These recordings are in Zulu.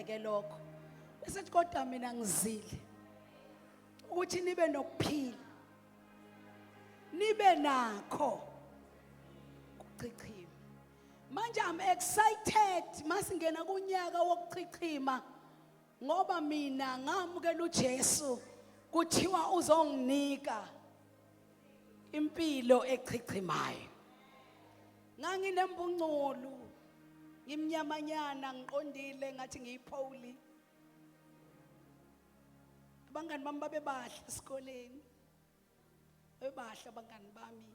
ke lokho bese kodwa mina ngizile ukuthi nibe nokuphila nibe nakho ukuchichima manje I'm excited masingena kunyaka wokuchichima ngoba mina ngamukela uJesu kuthiwa uzonginika impilo echichimayo nganginembungculu ngimnyamanyana ngiqondile ngathi ngiyipholi abangani bami babebahle esikoleni bebahle abangani bami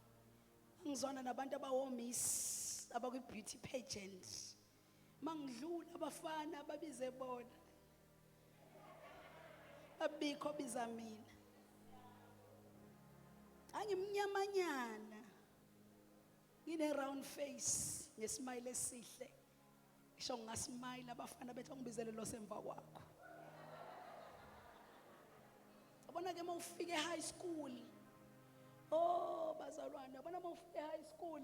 ngizona nabantu abawomisi abakwi beauty pageant mangidlula abafana babize bona abikho biza mina angimnyamanyana ngine round face ngesmile esihle ngisho ngasmile abafana bethu ngibizele lo semva kwakho abona ke mawufike high school oh bazalwane abona mawufike high school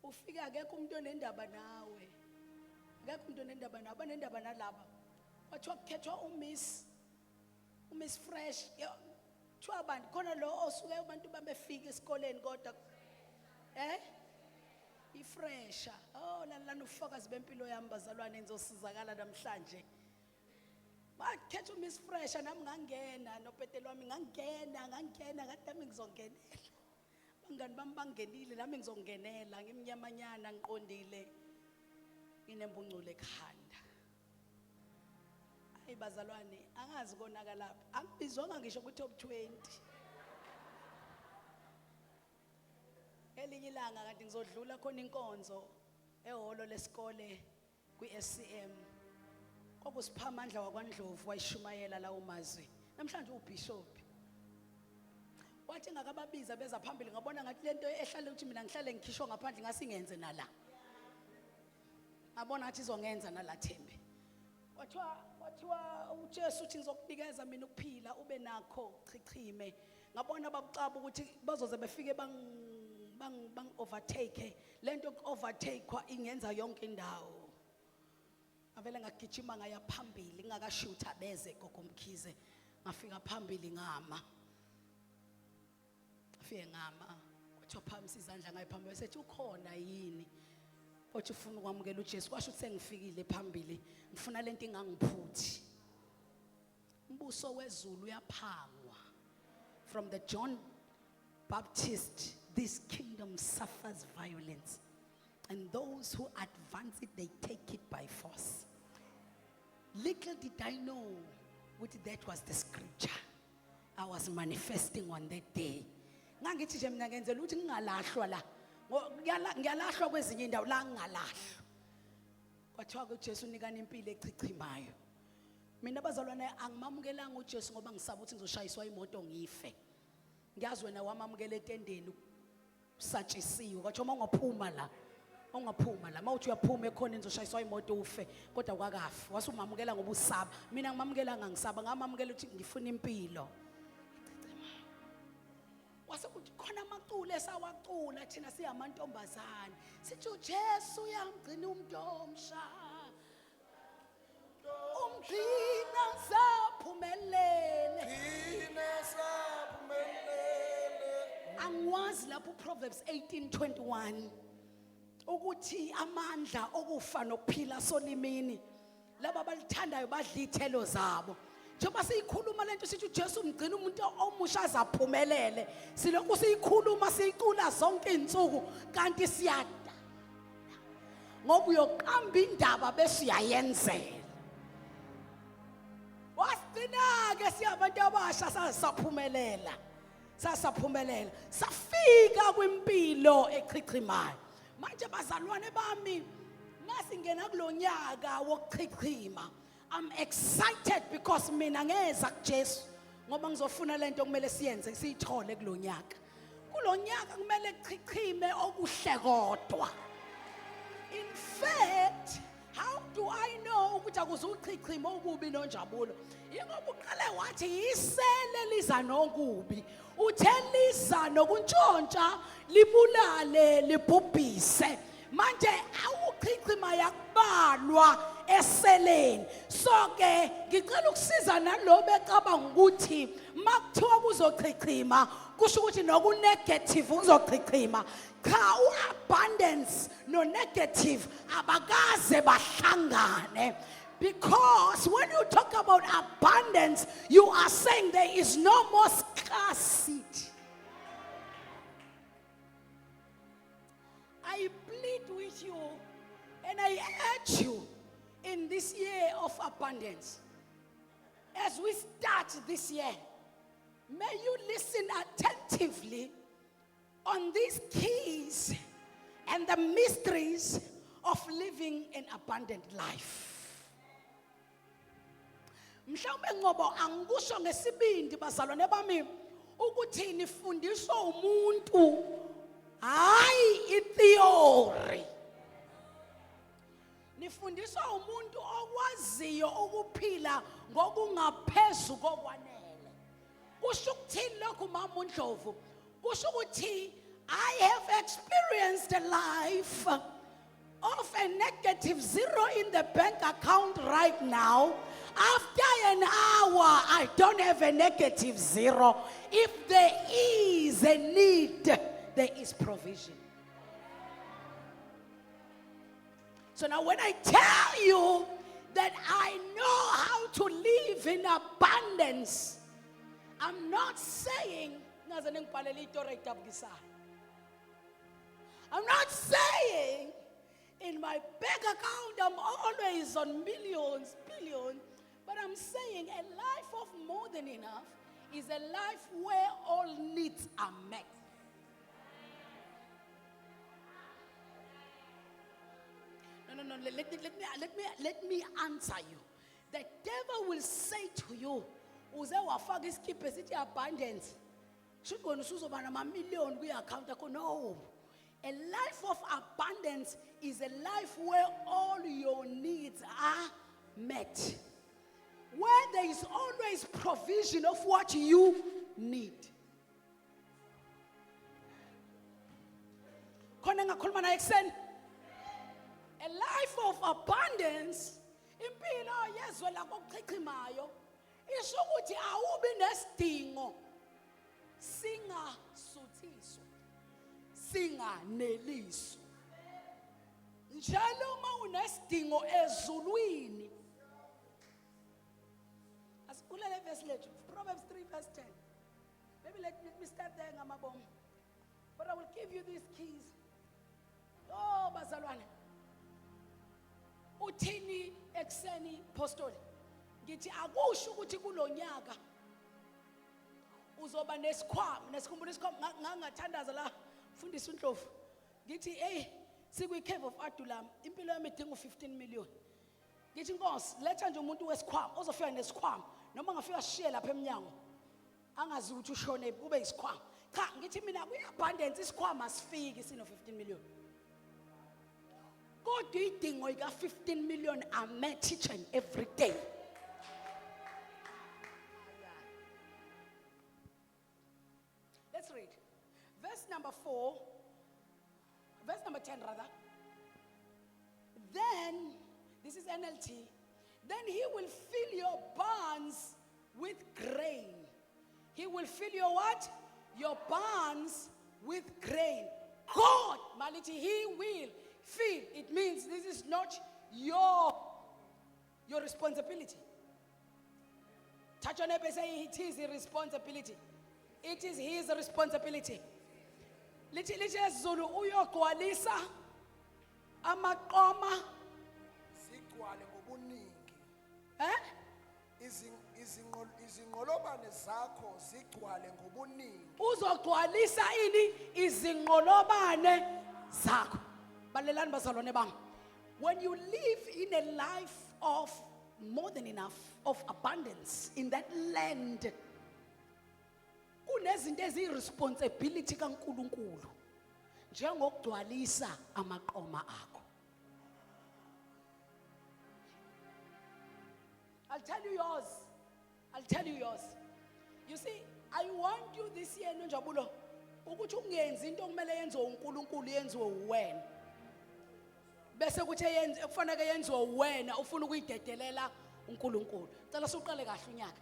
ufika akekho umuntu onendaba nawe akekho umuntu onendaba nawe abanendaba nalaba kwathiwa kukhethwa umiss fresh thiwa abantu khona lo osuke abantu bamefika esikoleni kodwa ifresha oh lana ufakazi bempilo yami bazalwane ngizosizakala namhlanje bakhetha umiss fresh nami ngangena nopetelo wami ngangena kadami ngizongenela bangani bami bangenile nami ngizongenela ngimnyamanyana ngiqondile nginembungculo ekhanda ayi bazalwane angazi konaka lapha angibizwanga ngisho ku top 20 elinye ilanga kanti ngizodlula khona inkonzo ehholo lesikole kwi-SCM kwakusiphamandla wakwaNdlovu wayishumayela lawo mazwi namhlanje ubishop wathi ngakababiza beza phambili ngabona ngathi lento ehlale ukuthi mina ngihlale ngikhishwa ngaphandle ngasingenze nala ngabona ngathi izongenza nala Thembe wathiwa uJesu uthi ngizokunikeza mina ukuphila ube nakho chichime ngabona babucaba ukuthi bazoze befike bang overtake lento overtakewa ingenza yonke indawo avele ngagijima ngaya phambili ngakashutha beze gogoMkhize ngafika phambili ngama kwathiwa phamisa izandla ngayi phambili sethi ukhona yini othi ufuna ukwamukela uJesu kwasho ukuthi sengifikile phambili ngifuna lento ingangiphuthi umbuso wezulu uyaphangwa from the John Baptist this kingdom suffers violence and those who advance it they take it by force. Little did I know that was the scripture I was manifesting on that day. Ngangithi nje mina ngenzela ukuthi ngingalahlwa la ngiyalahlwa kwezinye indawo la ngingalahlwa kwathiwa uJesu unikana impilo echichimayo mina bazalwane angimamukelanga uJesu ngoba ngisaba ukuthi ngizoshayiswa imoto ngife ngiyazi wena wamamukela etendeni usatshisiwe kwathi uma ungaphuma la mawuthi uyaphuma ekhona nizoshayiswa imoto ufe kodwa kwakafi wasumamukela ngoba usaba mina ngimamukelanga ngisaba ngamamukela ukuthi ngifuna impilo wasekuthi khona amaculo esawacula thina siyamantombazane sithi uJesu uyamgcina umuntu omsha umgcina saphumelele angiwazi lapho Proverbs 18:21 ukuthi amandla okufa nokuphila solimini laba balithandayo badla ithelo zabo njengoba siyikhuluma lento sithi uJesu umgcina umuntu omusha azaphumelele silokhu siyikhuluma siyicula zonke insuku kanti siyada ngoba uyoqamba indaba bese uyayenzela wasigcina ke siyabantu abasha sasaphumelela safika kwimpilo echichimayo manje bazalwane bami masingena kulonyaka wokuchichima I'm excited because mina ngeza kuJesu ngoba ngizofuna lento kumele siyenze siyithole kulonyaka kumele chichime okuhle kodwa in fact how do I know ukuthi akuzuchichima okubi nonjabulo ingoba uqale wathi yisele liza nokubi uthelisa nokuntshontsha libulale libhubhise manje awuchichima yakubalwa eseleni So ke ngicela ukusiza nalo becabanga ukuthi makuthiwa kuzochichima kusho ukuthi nokunegative kuzochichima. Cha, uabundance no negative abakaze bahlangane. Because when you talk about abundance, you are saying there is no more scarcity. I plead with you and I urge you in this year of abundance, as we start this year, may you listen attentively on these keys and the mysteries of living an abundant life. Mhlawumbe ngoba angikusho ngesibindi bazalwane bami ukuthi nifundiswa umuntu hayi itheory. Nifundiswa umuntu okwaziyo ukuphila ngokungaphezu kokwanele. Kusho ukuthini lokho mama uNdlovu? Kusho ukuthi I have experienced a life of a negative zero in the bank account right now. After an hour, I don't have a negative zero. If there is a need, there is provision. So now when I tell you that I know how to live in abundance, I'm not saying, I'm not saying in my bank account I'm always on millions, billions, but I'm saying a life of more than enough is a life where all needs are met. No, let me answer you. The devil will say to you, uze wafaka isikipho esithi abundance. Should go nusuzoba nama million kwi account yakho. No. A life of abundance is a life where all your needs are met. Where there is always provision of what you need. Khona ngakhuluma na ekseni. A life of abundance, impilo yezwe lakokuchichimayo, isho ukuthi awubi nesidingo singasuthiswa, singaneliswa. Njalo uma unesidingo ezulwini. Asikulele verse lethu, Proverbs 3 verse 10. Maybe let me start there ngamabongo. But I will give you these keys. Oh bazalwane. Uthini ekseni postoli ngithi akusho ukuthi kulonyaka uzoba nesikhwama nesikhumbulo isikhwama ngangathandaza la mfundisi uNdlovu ngithi hey sikwi cave of Adullam impilo yami idinga 15 million ngithi Nkosi letha nje umuntu wesikhwama ozofika nesikhwama noma ngafika sishiye lapha eminyango angazi ukuthi ushone kube isikhwama cha ngithi mina kuyiabundance isikhwama sifiki sino 15 million. God, do you think we got 15 million are met each and every day? Let's read. Verse number 10 rather. Then, this is NLT, then he will fill your barns with grain. He will fill your what? Your barns with grain. God, Maliti, he will fill. It means this is not your responsibility. Touch on it, say it is his responsibility. It is his responsibility. Lithi Zulu uyogcwalisa amaqoma sigcwale ngobuningi. Izinqolobane zakho zigcwale ngobuningi. Uzogcwalisa ini izinqolobane zakho. Balelani bazalwane bami. When you live in a life of more than enough, of abundance in that land, kunezinto eziresponsibility kaNkulunkulu njengokugcwalisa amaqoma akho. I'll tell you yours. You see, I want you this year noNjabulo ukuthi ungenzi into okumele yenziwe uNkulunkulu yenziwe uwena. Bese kuthi kufanele yenziwe wena ufuna ukuyidedelela uNkulunkulu. Cela siqale kahle unyaka.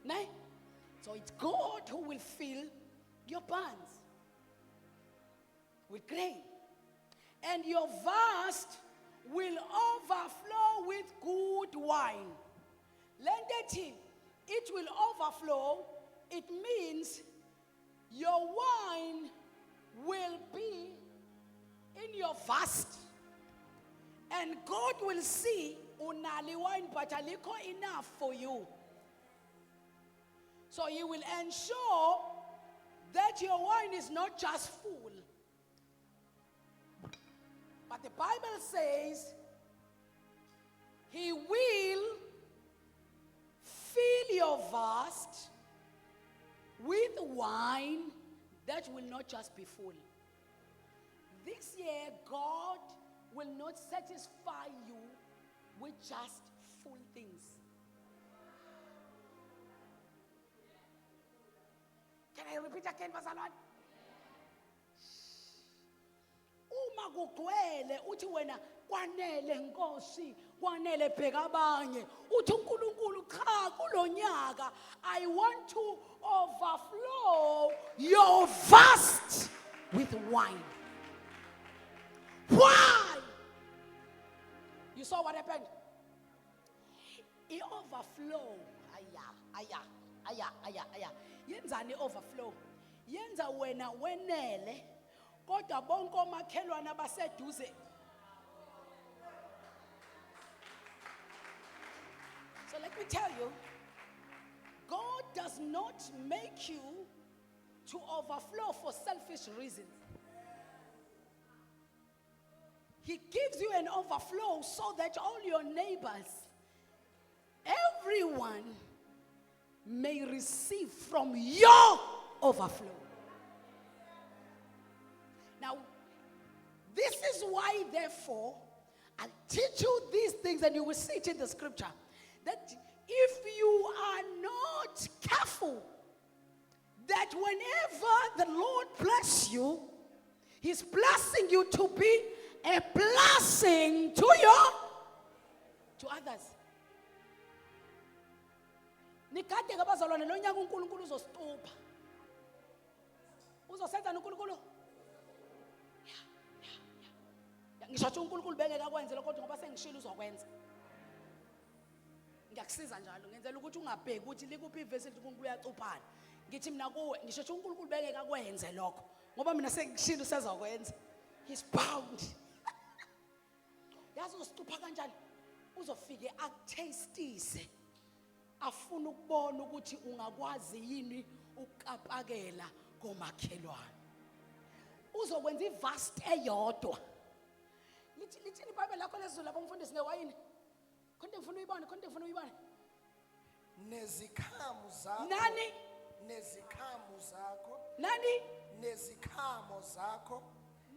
Ne? So it's God who will fill your barns with grain. And your vast will overflow with good wine. Lendethi, it will overflow. It means your wine will be in your vast. And God will see unali wine but aliko enough for you. So He will ensure that your wine is not just full. But the Bible says He will fill your vast with wine that will not just be full. This year, God will not satisfy you with just full things. Can I repeat again, bazalwane? Uma kugcwele uthi wena kwanele Nkosi, kwanele bheka abanye, uthi uNkulunkulu cha kulonyaka I want to overflow your vast with wine. Why? You saw what happened? It overflow. Yenzani overflow? Yenza wena wenele kodwa bonke omakhelwane abaseduze. So let me tell you, God does not make you to overflow for selfish reasons. He gives you an overflow so that all your neighbors, everyone, may receive from your overflow. Now, this is why, therefore, I'll teach you these things and you will see it in the scripture. That if you are not careful, that whenever the Lord bless you, He's blessing you to be a blessing to others. Nikade ngabazalwane lo nyaka uNkulunkulu uzositupha. Uzosenza uNkulunkulu? Ngisho ukuthi uNkulunkulu bengeke akwenze lokho kodwa ngoba sengishilo uzokwenza. Ngiyakusiza njalo ngenzela ukuthi ungabheki ukuthi likuphi ivesi ethi uNkulunkulu uyacuphana. Ngithi mina kuwe ngisho ukuthi uNkulunkulu bengeke akwenze lokho ngoba mina sengishilo sezokwenza. He's bound. Yazi uzositupha kanjani? Uzofike akutastise. Afuna ukubona ukuthi ungakwazi yini ukapakela komakhelwane. Uzokwenza ivast eyodwa. Lithi iBhayibheli lakho lezulu lapho umfundisi ngewayini. Konke ngifuna uyibone. Nezikhamu zakho. Nani? Nezikhamu zakho. Nani? Nezikhamu zakho.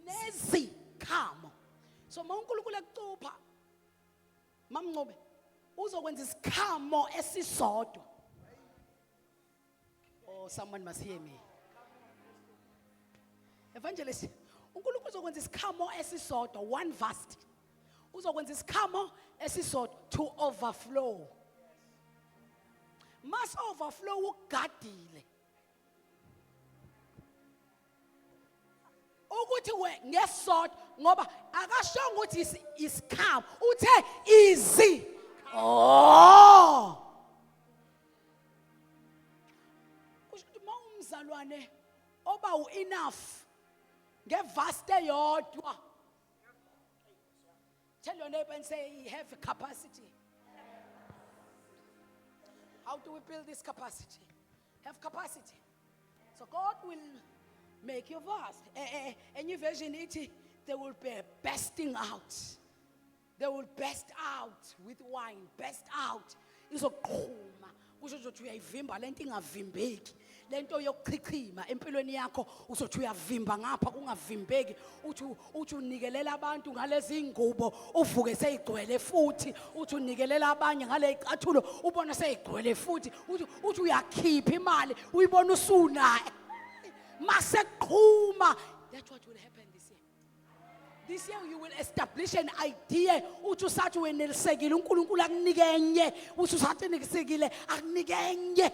Nezikhamu. So uNkulunkulu ekucupha. Mamncobe. Uzokwenza isikhamo esisodwa. Oh, someone must hear me. Evangelist, uNkulunkulu uzokwenza isikhamo esisodwa, one vast. Uzokwenza isikhamo esisodwa to overflow. Must overflow ugadile. Ukuthi we ngesodwa ngoba akashonga ukuthi isikhamo, uthe easy. Oh. Kusho mawumzalwane oba enough ngevast eyodwa. Tell your neighbor and say have capacity. How do we build this capacity? Have capacity. So God will make you vast. A new version it they will be bursting out. They will burst out with wine, burst out. Izoqhuma. Kusho ukuthi uyayivimba lento ingavimbeki. Lento yokuchichima empilweni yakho uzothi uyavimba ngapha kungavimbeki. Uthi unikelela abantu ngalezi ingubo uvuke seyigcwele futhi. Uthi unikelela abanye ngale icathulo ubona seyigcwele futhi. Uthi uyakhipha imali uyibona usuna. Maseqhuma. That's what will happen this year. This year you will establish an idea. Uthi usathi wenelisekile uNkulunkulu akunike enye. Uthi usathi nikisekile akunike enye. It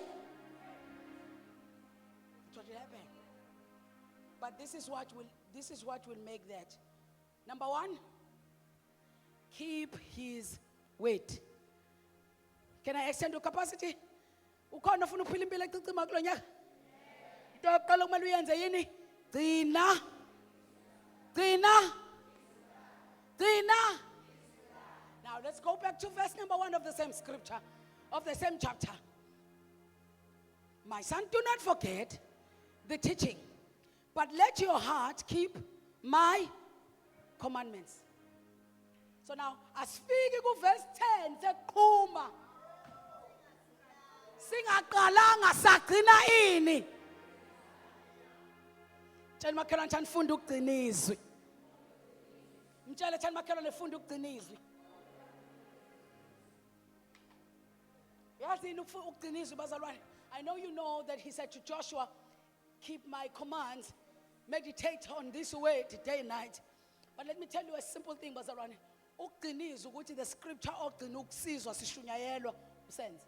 will happen. But this is what will make that. Number 1, keep his word. Can I extend your capacity? Ukhona ufuna ukuphila impilo ecicima kulo nyaka? Into yokuqala kumele uyenze yini? Gcina. Now let's go back to verse number 1 of the same scripture, of the same chapter. My son, do not forget the teaching, but let your heart keep my commandments. So now, asifiki ku verse 10 seqhuma. Singaqalanga sagcina ini. Tshela makhelwane njani funda ukugcina izwi. Mtshele thani makhelwane funda ukugcina izwi. Yazi ukugcina izwi bazalwane. I know you know that he said to Joshua, keep my commands, meditate on this word day and night. But let me tell you a simple thing bazalwane. Ukugcina izwi ukuthi the scripture ogcina ukusizwa sishunyayelwa usenze.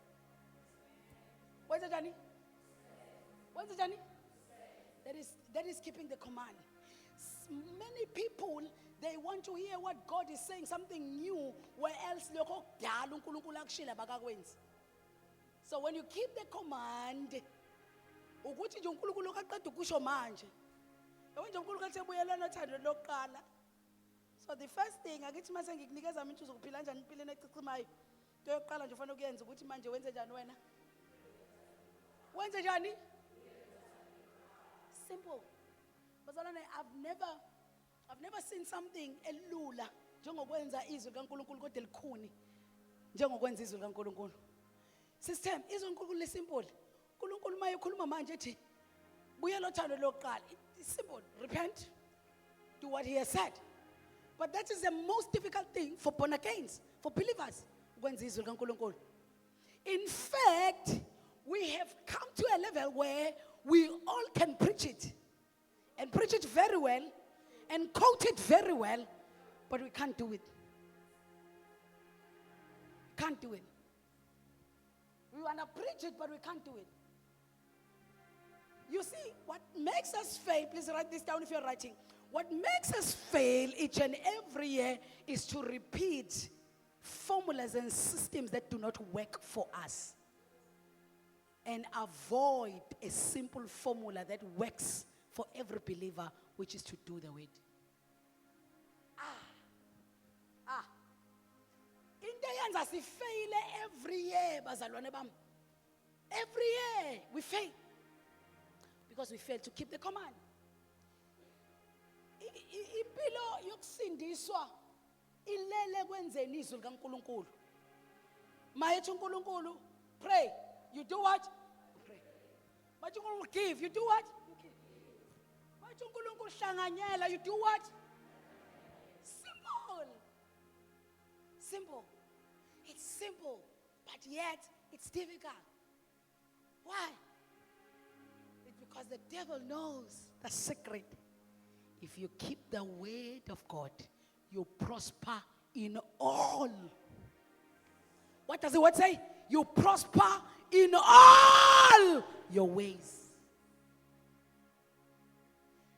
Wenza njani? Wenza njani? That is keeping the command. Many people, they want to hear what God is saying, something new, where else lokho kudala uNkulunkulu akushila bakakwenzi. So when you keep the command, ukuthi nje uNkulunkulu akaqeda ukusho manje. Yabo nje uNkulunkulu asebuyelana uthando lokuqala. So the first thing akithi mase ngikunikeza mina uzokuphila kanjani impilo ecicimayo. Into yokuqala nje ufanele ukuyenza ukuthi manje wenze njani wena? Wenze njani? Simple. Bazalwane, I've never seen something elula njengokwenza izwi kaNkulunkulu kodwa elikhuni njengokwenza izwi kaNkulunkulu. System izwi kaNkulunkulu lisimple. uNkulunkulu maye ukhuluma manje ethi buyela uthando lokuqala. It's simple. Repent. Do what he has said. But that is the most difficult thing for born agains, for believers. Ukwenza izwi kaNkulunkulu. In fact, we have come to a level where we all can preach it. And preach it very well. And quote it very well. But we can't do it. Can't do it. We want to preach it, but we can't do it. You see, what makes us fail, please write this down if you're writing. What makes us fail each and every year is to repeat formulas and systems that do not work for us. And avoid a simple formula that works for every believer, which is to do the word. Into eyenza sifeyile every year bazalwane bami. Every year we fail. Because we fail to keep the command. Impilo yokusindiswa ilele kwenzeni izwi likaNkulunkulu. Mayethi uNkulunkulu, pray. You do what? You pray. But you will give. You do what? You give. But you will hlanganyela. You do what? Simple. Simple. It's simple, but yet it's difficult. Why? It's because the devil knows the secret. If you keep the word of God, you prosper in all. What does the word say? You prosper in all your ways.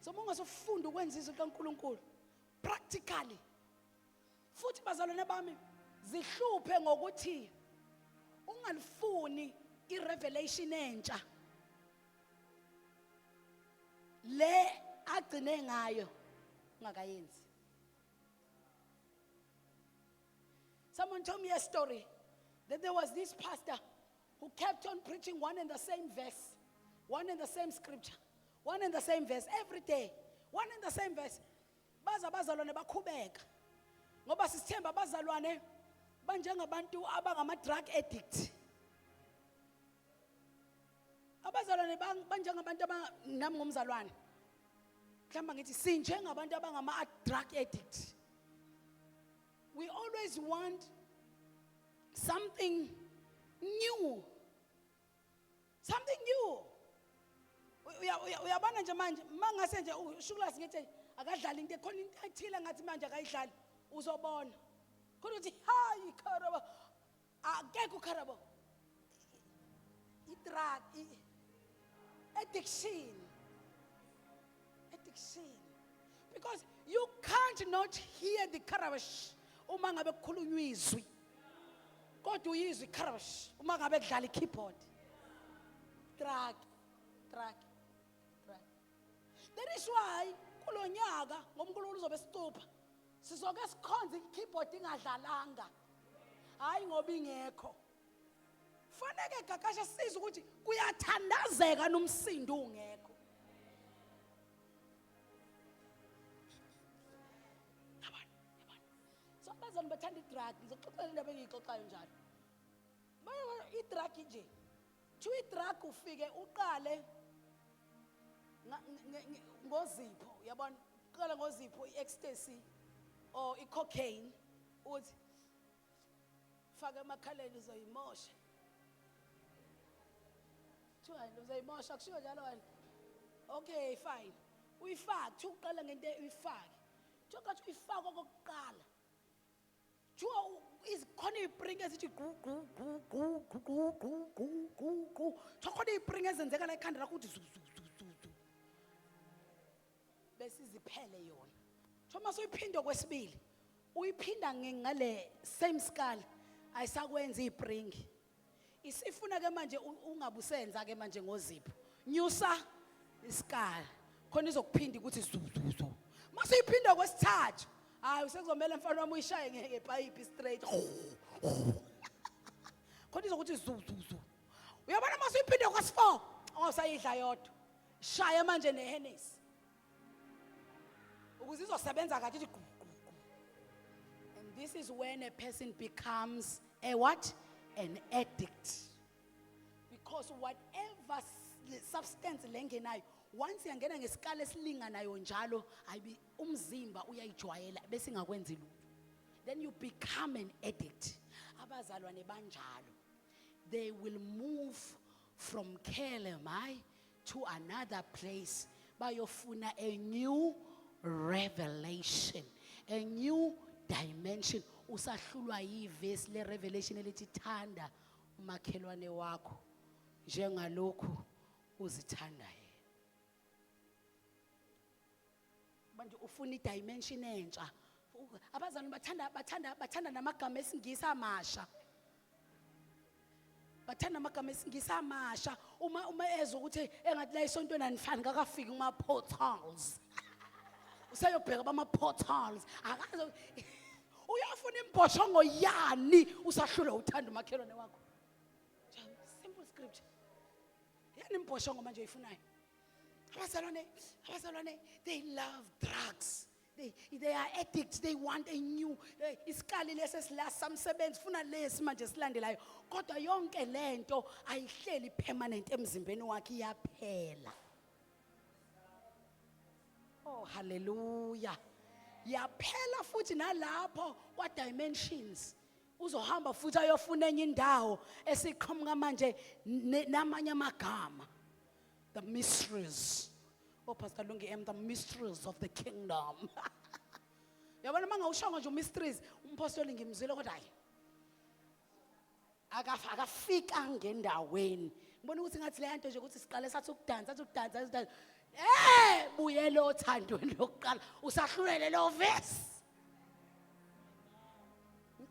So mungasufunda ukwenza izwi kaNkulunkulu practically. Futhi bazalwane bami zihluphe ngokuthi ungalifuni irevelation entsha. Le agcine ngayo ungakayenzi. Someone told me a story that there was this pastor who kept on preaching one and the same verse, one and the same scripture, one and the same verse every day, one and the same verse. Bazalwane bakhubeka. Ngoba sithemba bazalwane banjengabantu abangama drug addict. Abazalwane banjengabantu nami ngumzalwane. Mhlamba ngithi sinjengabantu abangama drug addict. We always want something new. Something new. Uyabona nje manje mangase nje uShuglas ngithi akadlali into khona into ethile ngathi manje akayidlali uzobona khona uthi hayi Karabo akekho Karabo i-drug addiction because you can't not hear the Karabash uma ngabe kukhulunywa izwi kodwa uyizwi Karabash uma ngabe kudlala i-keyboard drug that is why kulonyaka ngoMkhulunkulu uzobe sicupha sizoke sikhonze i-keyboard ingadlalanga hayi ngoba ingekho fanele gakasha sizwe ukuthi kuyathandazeka nomsindo ungekho yabona so abazali bathanda i-drug ngizoxoxela indaba engiyixoxayo njalo i-drug nje thu i-drug ufike uqale ngozipho yabona uqala ngozipho i-ecstasy or i-cocaine uthi faka emakhaleni uzoyimosha Tshwana uzayimosha kushiwo njalo wena okay fine uyifake thi uqala ngento uyifake thi kathi uyifaka kokuqala thi izikhona izipring ezithi gu thi khona izipring ezenzeka la ekhanda lakho uthi bese iziphele yona thi mase uyiphinde kwesibili uyiphinda ngale same skull ayisakwenza izipring isifuna ke manje ungabusenza ke manje ngozipho nyusa isikala khona izokuphinda ukuthi zuzuzu mase uyiphinda kwesithathu hayi usekuzomela mfana wami uyishaye ngepipe straight khona izokuthi zuzuzu uyabona mase uyiphinda kwesi4 awusayidla yodwa shaya manje neHennessy ukuze izosebenza kahle ithi and this is when a person becomes a what? An addict. Because whatever substance lengenayo once yangena ngesikala esilinganayo njalo ayibi umzimba uyayijwayela bese ingakwenzi lutho then you become an addict abazalwane banjalo they will move from KLMI to another place bayofuna a new revelation a new dimension usahlulwa yivesi le revelation elithi thanda umakhelwane wakho njengalokhu uzithanda yena manje ufuna i-dimension entsha abazali bathanda namagama esingisi amasha bathanda amagama esingisi amasha uma ezwe ukuthi engathi la isontweni anifani kakafiki kuma-portals usayobheka bama-portals akaze uyafuna imboshongo yani usahlula uthanda umakhelwane wakho simple scripture yani imboshongo manje uyifunayo abazalwane they love drugs they are addicts they want a new isikali lesi samsebenzi funa lesi manje silandelayo kodwa yonke lento ayihleli permanent emzimbeni wakhe iyaphela oh hallelujah yaphela futhi nalapho kwa dimensions uzohamba futhi ayofuna enye indawo esiqhamuka manje namanye amagama the mysteries Pastor Lungi the mysteries of the kingdom yabona manga ushongo nje mysteries umpostoli ngimzwile kodwa hayi akafika ngendaweni ngibona ukuthi ngathi le nto nje ukuthi siqale sathi ukudansa buyele othandweni lokuqala usahlulele lo verse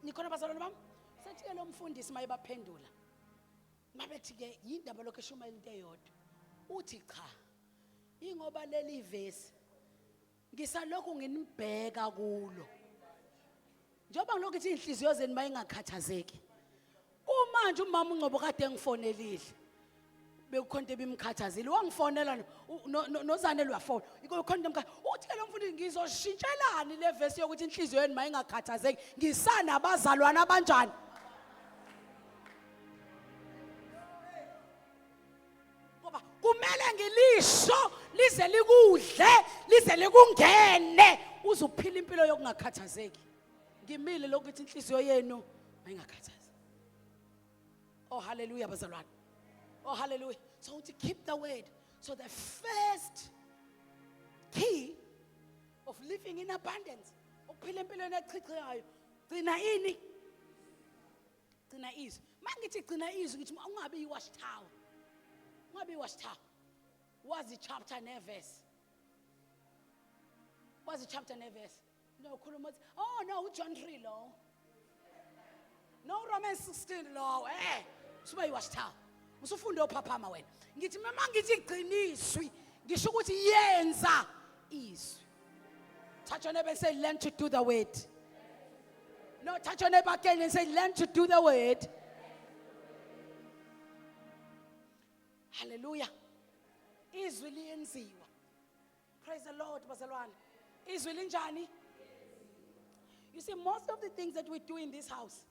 nikhona bazalwane bami sethi lo mfundisi mayebaphendula mabethi ke yindaba lokho eshumayela into eyodwa uthi cha ingoba leli verse ngisalokhu nginibheka kulo njengoba ngilokhu ithi inhliziyo zenu mayingakhathazeki kumanje umama uNgcobo kade ngifonelile bekukhonto bimkhathazile wangifonela nozane lwafona ikhonto uthi lo mfundi ngizoshintshelani le verse yokuthi inhliziyo yenu mayingakhathazeki ngisana abazalwana abanjani ngoba kumele ngilisho lize likudle lize likungene uzuphila impilo yokungakhathazeki ngimile lokuthi inhliziyo yenu mayingakhathazeki oh hallelujah bazalwane oh hallelujah so to keep the word so the first key of living in abundance. Ukuphila empilweni echichayo. Gcina ini? Gcina izwi. Mangithi gcina izwi ngithi ungabe iwash tower. Ungabe iwash tower. Wazi chapter neverse. Wazi chapter neverse. No khuluma uthi, oh no, John 3 lo. No Romans 16 lo. Suba iwash tower. Usufunde ophaphama wena. Ngithi mama ngithi gciniswi. Ngisho ukuthi yenza izwi. Touch your neighbor and say, learn to do the word. No, touch your neighbor again and say, learn to do the word. Hallelujah. Izwi liyenziwa. Praise the Lord, bazalwane. Izwi linjani? You see, most of the things that we do in this house,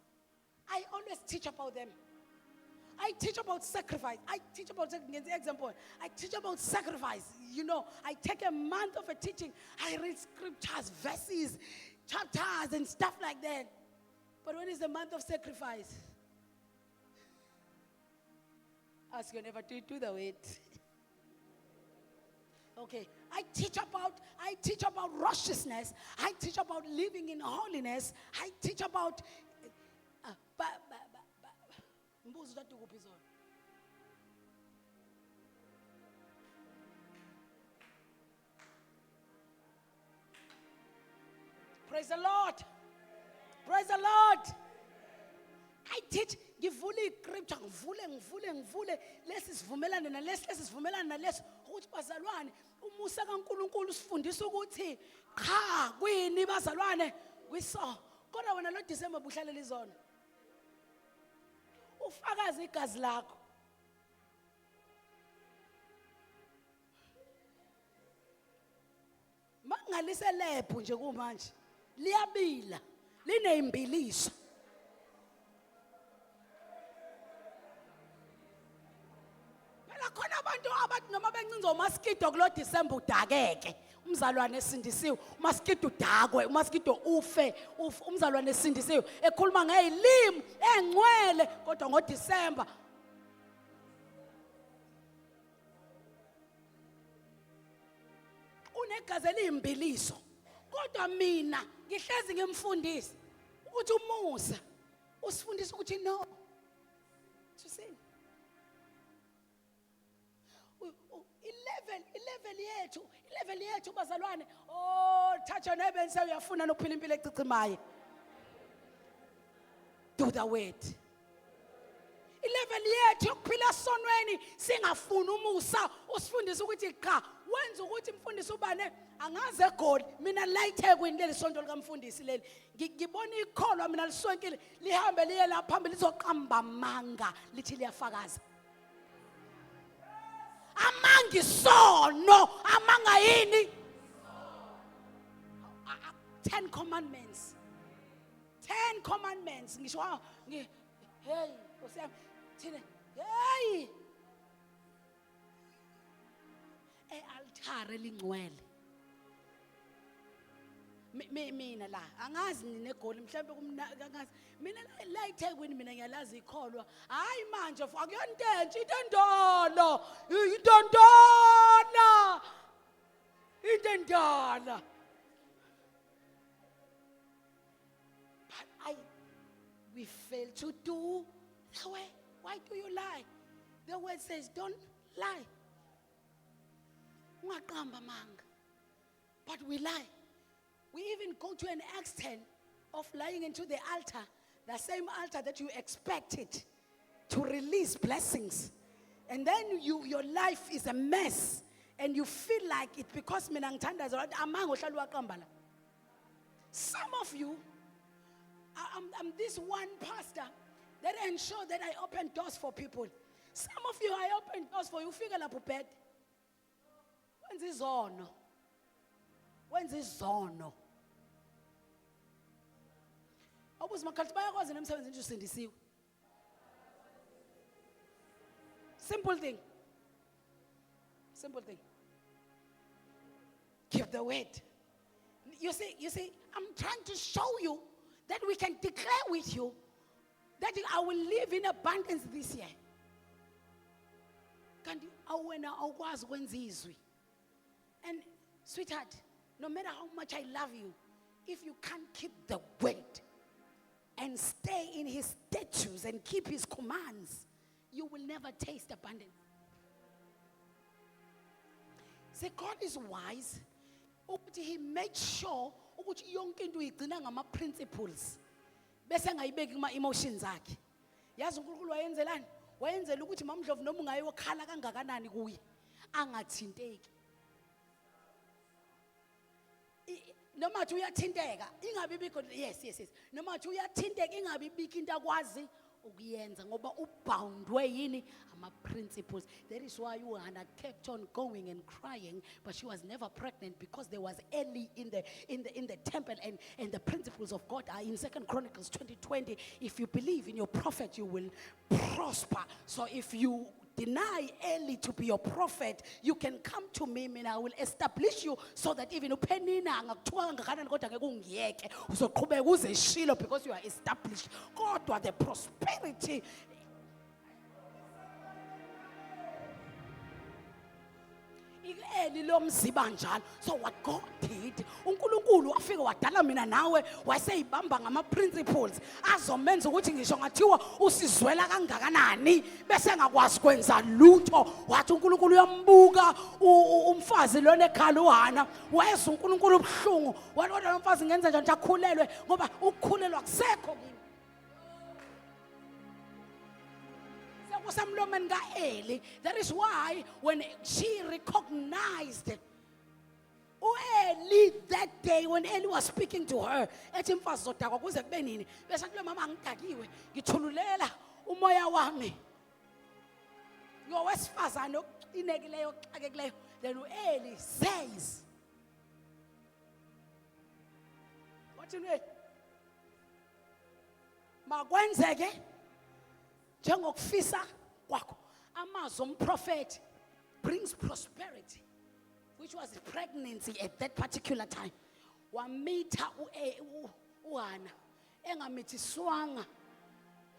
I always teach about them. I teach about sacrifice. I teach about, example, I teach about sacrifice. You know, I take a month of a teaching. I read scriptures, verses, chapters, and stuff like that. But when is the month of sacrifice? Ask your neighbor, do the wait. Okay, I teach about righteousness. I teach about living in holiness. I teach about praise the Lord. Praise the Lord. I teach, ngivule iScripture, ngivule lesisivumelane nalesivumelane naleso ukuthi bazalwane umusa kaNkuluNkulu usifundisa ukuthi cha kwini bazalwane kwiso kodwa wena lo December buhlalela izona ufakaza igazi lakho mangalise lephu nje kumanje liyabila lineyimbiliso khona abantu abathi noma bencinza umaskido kulo December udakeke umzalwane esindisiwe umaskido udakwe umaskido ufe umzalwane esindisiwe ekhuluma ngezilimi engcwele kodwa ngo December unegazi eliyimbiliso kodwa mina ngihlezi ngimfundisa ukuthi umusa usifundisa ukuthi no level yethu bazalwane oh touch your neighbor and say uyafuna nokuphila impilo ecichimayo do the word level yethu yokuphila sonweni singafuni umusa usifundisa ukuthi cha wenza ukuthi mfundisi ubane angaze egoli mina la eThekwini leli sonto likamfundisi leli ngibona ikholwa mina lisonkile lihambe liye lapha phambili lizoqamba amanga lithi liyafakaza amangisono amanga yini 10 commandments ngisho hey Nkosiyami thina hey altare lingcwele mina la angazi ninegoli mhlambe kumnakazi mina la eThekwini mina ngiyalazi ikholwa hayi manje akuyontentshe intendana but we fail to do the way. Why do you lie? The word says don't lie. Ungaqamba manga. But we lie. We even go to an extent of lying into the altar, the same altar that you expected to release blessings. And then your life is a mess. And you feel like it because minangtanda amango hlala uqambala. Some of you, I'm this one pastor that ensure that I open doors for people. Some of you, I open doors for you. Figure la bed. When's this zono? Obuz makhalthi bayakwazi nemsebenzi nje usindisiwe. Simple thing. Give the word. You see, I'm trying to show you that we can declare with you that I will live in abundance this year. Kanti awena awukwazi ukwenza izwi. And sweetheart, no matter how much I love you, if you can't keep the word and stay in his statutes and keep his commands, you will never taste abundance. See, God is wise. He made sure ukuthi yonke into uyigcina ngama principles bese ngayibeki kuma emotions akhe. Yazi uNkulunkulu wayenzelani? Wayenzela ukuthi mamdlovu noma ungayokhala kangakanani kuye angathinteki. Noma uthi uyathinteka ingabi bikho, yes. Noma uthi uyathinteka ingabi bikho into akwazi ukuyenza ngoba uboundwe yini ama principles. That is why Hannah kept on going and crying, but she was never pregnant because there was Eli in the temple, and the principles of God are in 2 Chronicles 20:20. If you believe in your prophet, you will prosper. So if you deny Eli to be your prophet, you can come to me and I will establish you so that even upenina ngakuthiwa kangakanani kodwa ngeke ungiyeke uzoqhubeka uze Shiloh because you are established. Kodwa the prosperity Eli lo mziba njalo. So what God did, uNkulunkulu wafika wadala mina nawe waseyibamba ngama principles azomenza ukuthi ngisho ngathiwa usizwela kangakanani bese ngakwazi kwenza lutho. Wathi uNkulunkulu uyambuka umfazi lona ekhala uHana, wayeza uNkulunkulu ubhlungu, wathi kodwa lo mfazi ngenza njani akhulelwe ngoba ukukhulelwa kusekho kimi. That is why when she recognized Eli that day, when Eli was speaking to her, ethi mfazi zodakwa kuze kube nini, bese kulo mama ngidakiwe ngithululela umoya wami ngowesifazane oqinekileyo oxakekileyo. Then Eli says, what in it makwenzeke njengokufisa kwakho. Amazwi omprofeti brings prosperity, which was pregnancy at that particular time. Wamitha uHana engamithiswanga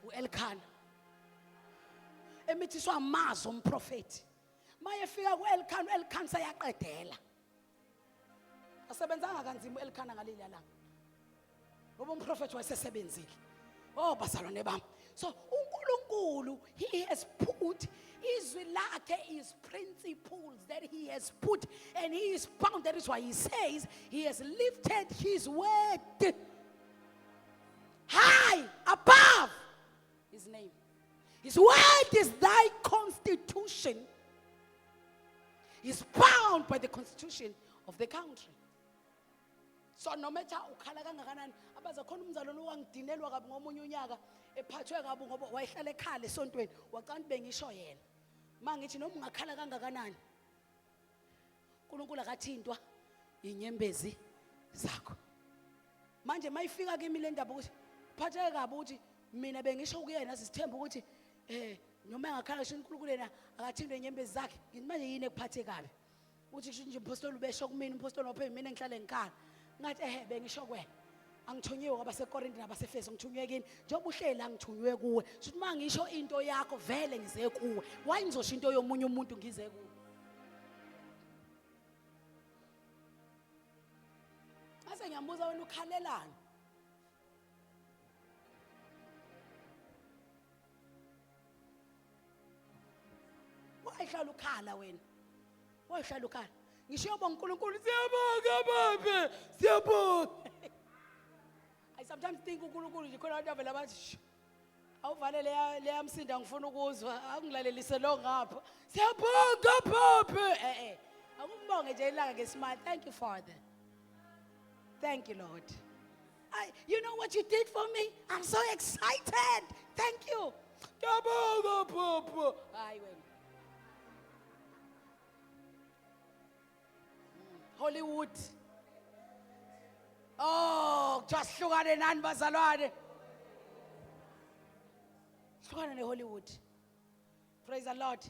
uElkanah, emithiswa amazwi omprofeti. Mayefika kuElkanah, uElkanah sayaqedela. Asebenzanga kanzima uElkanah ngaleli langa ngoba umprofeti wayesebenzile. Oh bazalwane bami, so uNkulunkulu, he has put izwi lakhe is principles that he has put, and he is bound. That is why he says he has lifted his word high above his name. His word is thy constitution. He's bound by the constitution of the country. So no matter ukhala kangakanani, abazakhona umzalwane owangidinelwa kabi ngomunye unyaka ephathwe kabi ngoba wayehlala ekhaya esontweni wacanda bengisho yena. Mangithi noma ungakhala kangakanani, uNkulunkulu akathintwa inyembezi zakho. Manje mayifika kimi le ndaba ukuthi phatheke kabi ukuthi mina bengisho kuyena sisithemba ukuthi noma engakhala sho uNkulunkulu yena akathintwa inyembezi zakhe. Ngithi manje yini ekuphathe kabi uthi nje umpostoli ubesho kumina, umpostoli waphe mina ngihlale ngikhala. Ngathi bengisho kwena angithunyiwe kwabaseKorinte nabaseFeso, ngithunywe kini njengoba uhleli la ngithunywe kuwe. Sithi mangisho into yakho vele ngize kuwe, why ngizosho into yomunye umuntu ngize kuwe? Ase ngiyambuza wena ukhalelani? Wayihlala ukhala wena, wayihlala ukhala. Ngisho yobonga uNkulunkulu, siyabonga baba, siyabonga. I sometimes think uNkulunkulu nje khona abantu avela bathi awuvale leya msinda ngifuna ukuzwa, angilalelise lo ngapha. Siyabonga baba. Akumbonge nje ilanga ngesimali. Thank you Father. Thank you Lord. You know what you did for me? I'm so excited. Thank you. Siyabonga baba. Hayi wena. Hollywood. Oh, just hlukane nani bazalwane. Hlukane neHollywood. Praise the Lord.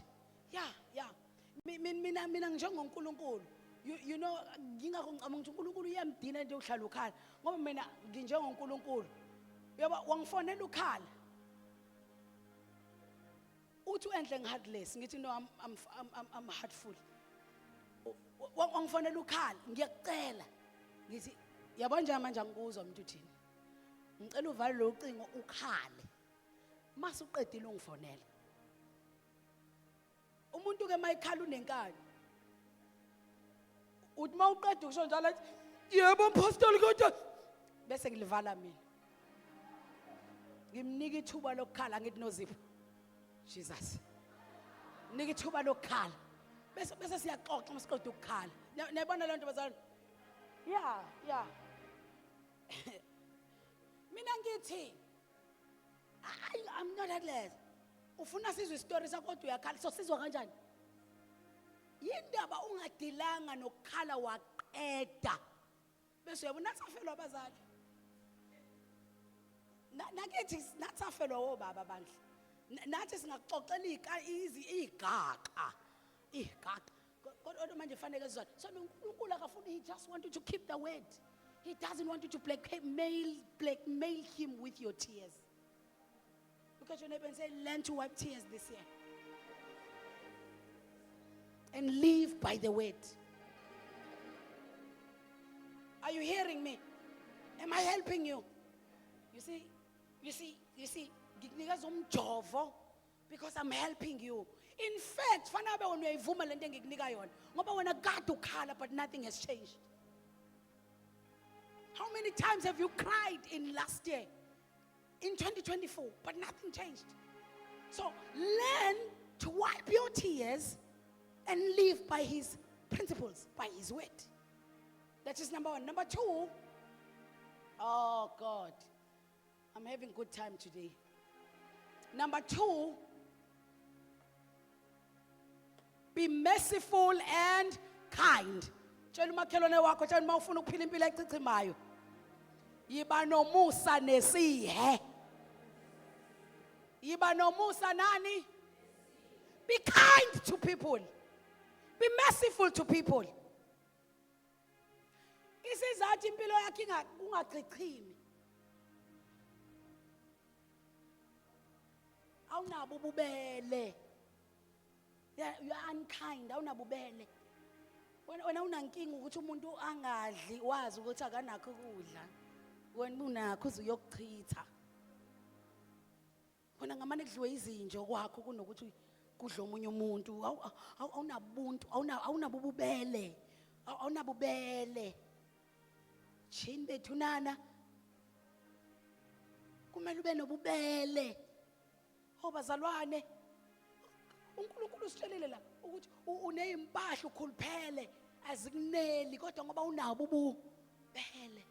Yeah. Mina njengoNkulunkulu. You know ngingakho ngithi uNkulunkulu uyamdina into yokuhlala ukhala. Ngoba mina nginjengoNkulunkulu. Yaba wangifonela ukhala. Uthi enhle ngiheartless. Ngithi no, I'm heartful. Wangifonela ukhala, ngiyacela ngithi yabona nje manje angikuzwa umuntu uthini ngicela uvale lo ucingo ukhale mase uqedile ungifonela umuntu ke mayikhala unenkani uthi mawuqeda ukusho njalo athi yebo mpostoli kodwa bese ngilivala mina ngimnika ithuba lokukhala ngithi noZipho Jesus nika ithuba lokukhala bese siyaxoxa masiqeda ukukhala nayibona le nto bazalwane yeah mina ngithi I'm not heartless ufuna sizwe istory sakho kodwa uyakhala so sizwa kanjani yindaba ungadilanga nokukhala waqeda bese uyabona natsafelwa abazali nakithi natsafelwa obaba bandla nathi singaxoxela igaqa kodwa manje fanele sizwane so uNkulunkulu akafuni he just want you to keep the word he doesn't want you to blackmail him with your tears. Look at your neighbor and say learn to wipe tears this year and live by the word. Are you hearing me? Am I helping you? You see, ngikunikeza umjovo because I'm helping you. In fact, fana abe wena uyayivuma lento engikunika yona ngoba wena kade ukhala but nothing has changed. How many times have you cried in last year? In 2024, but nothing changed. So learn to wipe your tears and live by his principles, by his word. That is number one. Number two, oh God, I'm having good time today. Number two, be merciful and kind. Tshela umakhelwane wakho tshela uma ufuna ukuphila impilo echichimayo. Yiba nomusa nesihe. Yiba nomusa nani? Be kind to people. Be merciful to people. Isizathu impilo yakhe ungachichimi. Awunabo ububele. You are unkind, awunabubele. Wena unankinga ukuthi umuntu angadli wazi ukuthi akanakho ukudla. Wena unakho uzoyokuchitha. Wena ngamane kudliwe izinjo kwakho kunokuthi kudla omunye umuntu. Awunabuntu, awunabubele. Awunabubele. Chini bethunana. Kumele ube nobubele. Obazalwane uNkulunkulu usitshelile la ukuthi unezimpahla ukhuluphele azikuneli kodwa ngoba unabo ububele.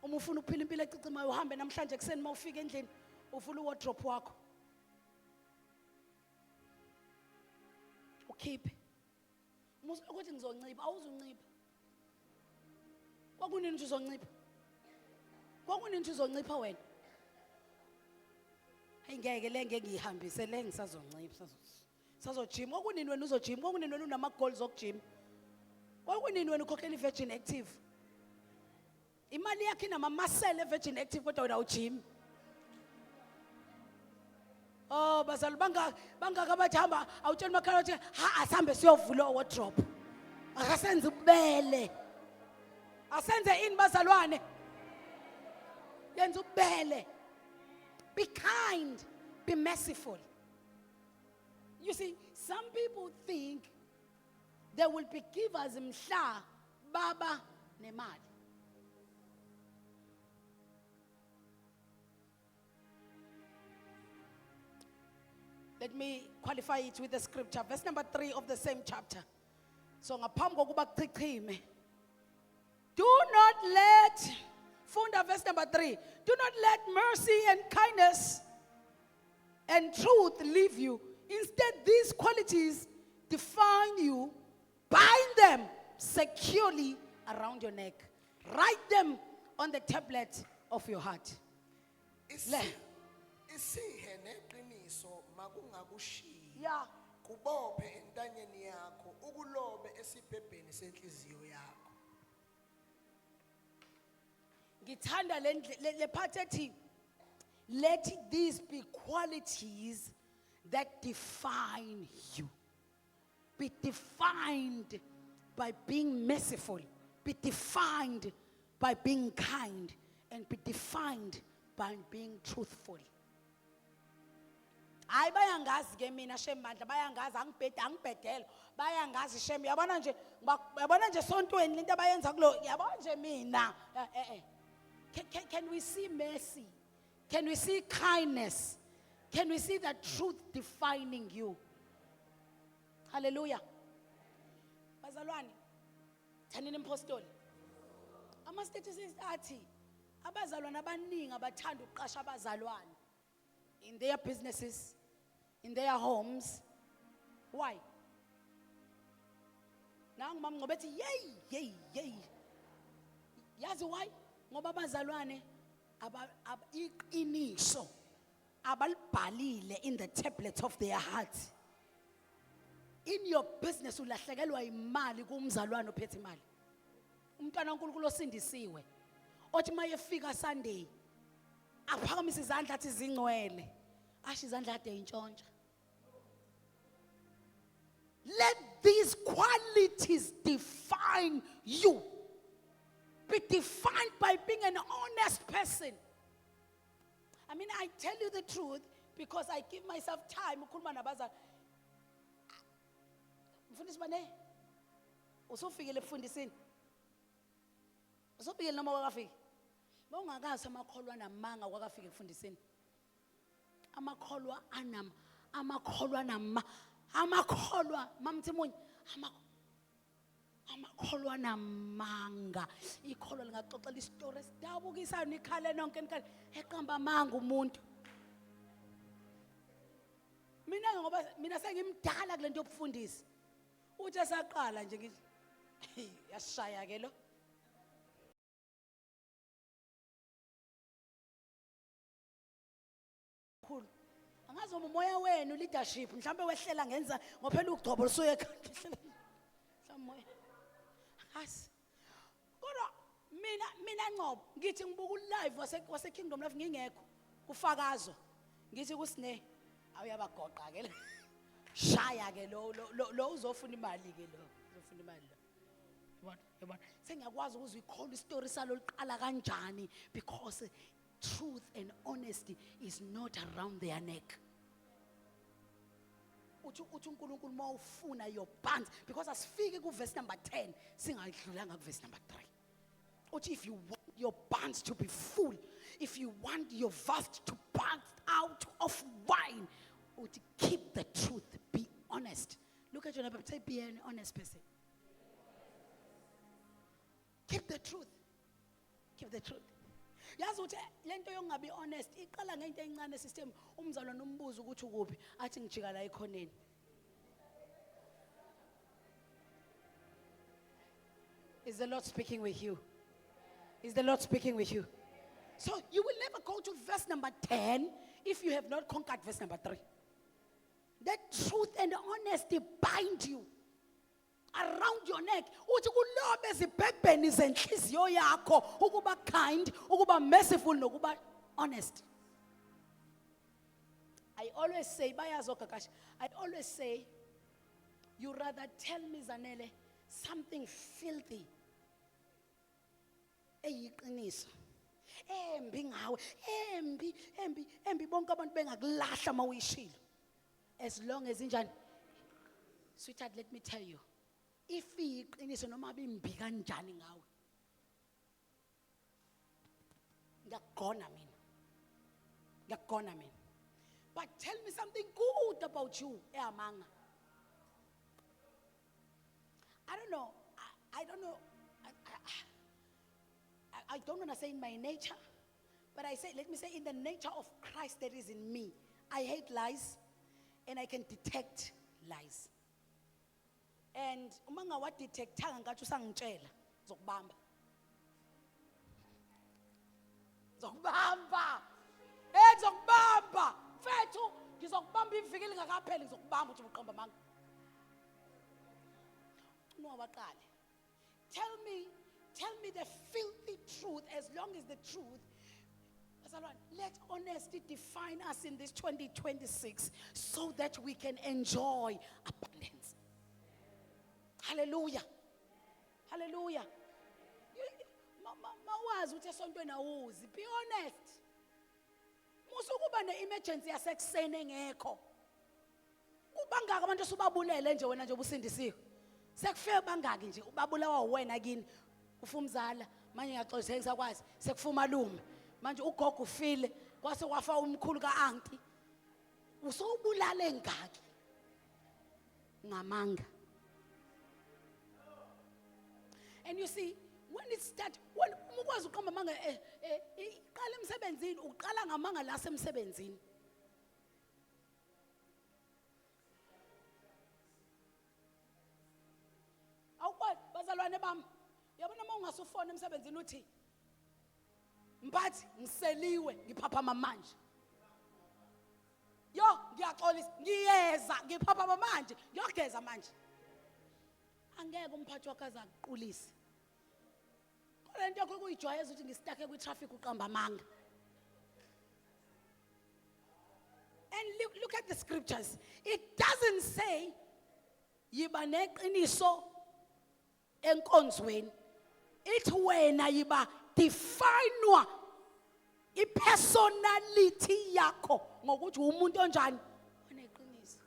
Uma ufuna ukuphila impilo echichimayo uhambe namhlanje ekseni mawufika endlini uvula wardrobe wakho. Ukhiphe. Musa ukuthi ngizoncipha awuzuncipha. Kwakunini nje uzoncipha? Kwakunini nje uzoncipha wena? Ngeke lenge ngihambise le ngisazoncipha sazojima okunini wena uzojima okunini wena unama goals okujima okunini wena ukhokhela iVirgin Active imali yakhe inama muscle eVirgin Active kodwa wena ujima oh bazali bangaka bathi hamba awutshela makhala uthi ha asambe siyovula wardrobe akasenze ubele asenze ini bazalwane yenza ubele. Be kind, be merciful. You see, some people think they will be givers mhla baba nemali. Let me qualify it with the scripture, verse number 3 of the same chapter. So ngaphambi kokuba kuchichime. Do not let Funda verse number 3. Do not let mercy and kindness and truth leave you. Instead, these qualities define you. Bind them securely around your neck. Write them on the tablet of your heart. Isihe neqiniso makungakushiyi. Yeah. Kubophe entanyeni yakho ukulobe esibhebheni senhliziyo yakho. Ngithanda le part ethi let these be qualities that define you. Be defined by being merciful, be defined by being kind, and be defined by being truthful. Hayi bayangazi ke mina shem mandla bayangazi angibhedela bayangazi shem yabona nje sontweni into abayenza kulo yabona nje mina can we see mercy? Can we see kindness? Can we see the truth defining you? Hallelujah. Bazalwane, thanini impostoli. Ama-statistics athi abazalwane abaningi abathanda ukuqasha abazalwane in their businesses, in their homes. Why? Nangu mama ngoba ethi yey. Yazi why? Ngoba abazalwane iqiniso abalibhalile in the tablets of their hearts. In your business ulahlekelwa imali kumzalwane ophethe imali. Umntwana kaNkulunkulu osindisiwe othi mayefika Sunday aphakamise izandla athi zingcwele asho izandla ade intshontsha. Let these qualities define you. Be defined by being an honest person. I mean, I tell you the truth because I give myself time. Ukhuluma nabazali. Mfundisi bane. Usofikile efundisini. Usofikile noma wakafika. Bongakazi amakholwa namanga wakafika efundisini. Amakholwa mamthimunye amakholwa namanga ikholwa lingaxoxela isitori esidabukisayo nikhale nonke nikhale eqamba amanga umuntu. Mina sengimdala kule nto yokufundisa. Uthi esaqala nje ngithi yasishaya ke lo. Khulu. Angazi umoya wenu leadership mhlambe wehlela ngenza ngophela ugcobo lusuye ekhaya. Mhlawumbe asi. Kodwa mina Ncobo ngithi ngibuka ulive wase Kingdom Life ngingekho kufakazo. Ngithi kusine awuyabagoqa ke. Shaya ke lo uzofuna imali ke lo. Uzofuna imali lo. Yabona sengiyakwazi ukuzikhola istory salo liqala kanjani because truth and honesty is not around their neck. Uthi uNkulunkulu mawufuna your bands because asifike ku verse number 10 singadlulanga ku verse number 3. Uthi if you want your bands to be full, if you want your vast to burst out of wine, uthi keep the truth, be honest. Look at your neighbor, say be an honest person. Keep the truth. Keep the truth. Yazi uthi lento yongabi honest iqala ngento encane system umzalwane umbuzo ukuthi ukuphi athi ngijika la ekhoneni. Is the Lord speaking with you? Is the Lord speaking with you? So you will never go to verse number 10 if you have not conquered verse number 3. That truth and honesty bind you around your neck. Uthi kulobe ezibhebheni zenhliziyo yakho ukuba kind, ukuba merciful nokuba honest. I always say bayazogagash. I always say you rather tell me Zanele something filthy eyiqiniso embi ngawe embi bonke abantu bengakulahla mawuyishilo as long as injani. Sweetheart, let me tell you, if iqiniso noma bimbi kanjani ngawe ngiyagona mina. But tell me something good about you ehamanga. I don't know. I don't want to say in my nature, but let me say in the nature of Christ that is in me. I hate lies and I can detect lies. And uma ngawadetectanga ngathi usangitshela zokubamba. Zokubamba. Mfethu ngizokubamba iviki lingakapheli ngizokubamba uthi uqamba manga. Unowabaqale. Tell me the filthy truth as long as the truth. Let honesty define us in this 2026 so that we can enjoy abundance. Hallelujah. Hallelujah. Mawazi ukuthi esontweni awuzi. Be honest. Musukuba ne-emergency yasekuseni engekho. Ubangaka abantu subabulele nje wena nje ubusindisiwe. Sekufike bangaki nje ubabulawa wena kini. Ufumzala manje ngiyaxolisa ngisakwazi. Sekufuma malume. Manje ugogo ufile kwase kwafa umkhulu kaAnti. Usubulale ngaki. Ngamanga. And you see, when it starts, when umukwazi uqamba manga iqala emsebenzini, uqala ngamanga la semsebenzini. Awukwazi bazalwane bami, yabona uma ungasufona emsebenzini uthi mphathi ngiseliwe ngiphaphama manje. Yo ngiyaxolisa ngiyeza ngiphaphama manje ngiyogeza manje. Angeke umphathi wakhe azakuqulisa. Lento yakho kuyijwayeza ukuthi ngisitake kwi-traffic uqamba amanga. And look at the scriptures. It doesn't say yiba neqiniso enkonzweni. It wena yiba definewa ipersonality yakho ngokuthi umuntu onjani oneqiniso.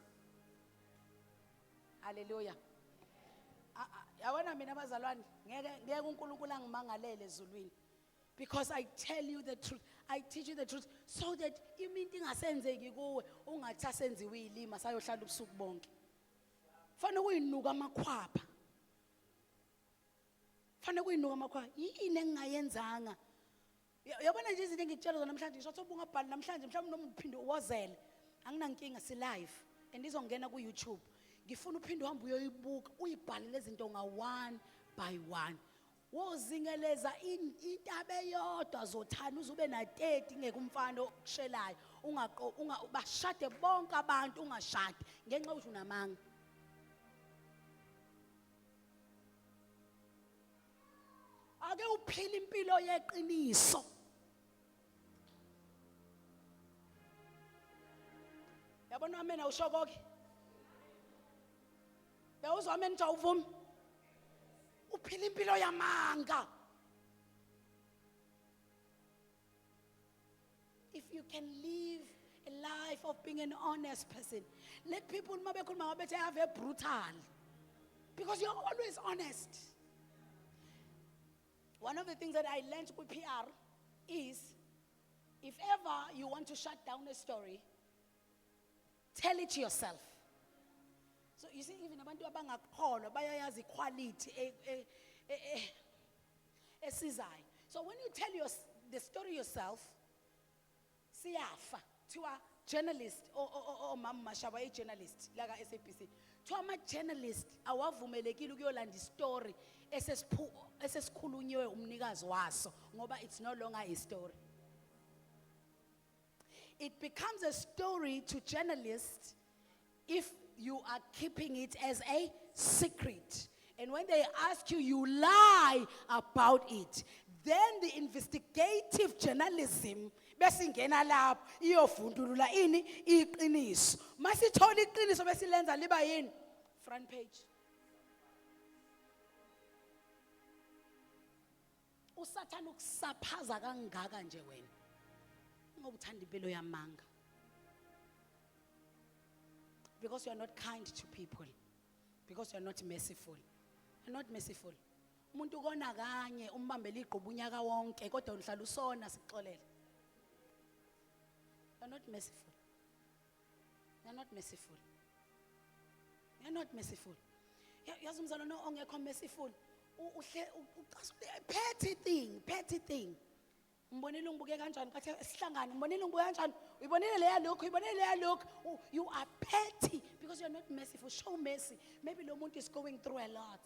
Hallelujah. Yabona mina abazalwane ngeke uNkulunkulu angimangalele ezulwini, because I tell you the truth, I teach you the truth, so that iminto ingasenzeki kuwe ungathi asenziwe ilima sayohlala ubusuku bonke. Fanele kuyinuka amakhwapha. Fanele kuyinuka amakhwapha. Yini engingayenzanga? Yabona nje izinto engikutshela zona namhlanje ngisho ukuthi ungabhali namhlanje mhlawumbe noma uphinde uwozele. Anginankinga si live and izongena ku YouTube. Ngifuna uphinde uhambe uyoyibuka uyibhale lezi zinto one by one. Wozingeleza intaba eyodwa zothana uzube na 30 ngeke umfana okushelayo bashade bonke abantu ungashade ngenxa ukuthi unamanga. Ake uphile impilo yeqiniso. Yabona mina ushokoke. Yawuzwa mina njawuvuma. Uphila impilo yamanga. If you can live a life of being an honest person, let people have a brutal, because you're always honest. One of the things that I learned with PR is, if ever you want to shut down a story, tell it to yourself. So you see, even abantu abangakholwa bayayazi quality esizayo. So when you tell the story yourself, siyafa to a journalist or mama Mashaba, a journalist like a SAPC. To a journalist awavumelekile ukuyolanda story esesikhulunyiwe umnikazi waso ngoba it's no longer a story. It becomes a story to journalists if you are keeping it as a secret. And when they ask you, you lie about it. Then the investigative journalism besingena lapho iyofundulula ini iqiniso. Masithola iqiniso besilenza liba yini? Front page. Usathana ukusaphaza kangaka nje wena. Ngoba uthanda impilo yamanga. Because you are not kind to people. Because you are not merciful. You are not merciful. Umuntu kona kanye umbambela igqubu unyaka wonke kodwa uhlala usona sixolele. You are not merciful. You are not merciful. You are not merciful. Yazi umzalwane ongekho merciful. Petty thing. Mbonile ngibuke kanjani kathi sihlangane mbonile ngibuke kanjani uyibonile leya lokho uyibonile leya lokho. You are petty because you are not merciful. Show mercy. Maybe lo muntu is going through a lot.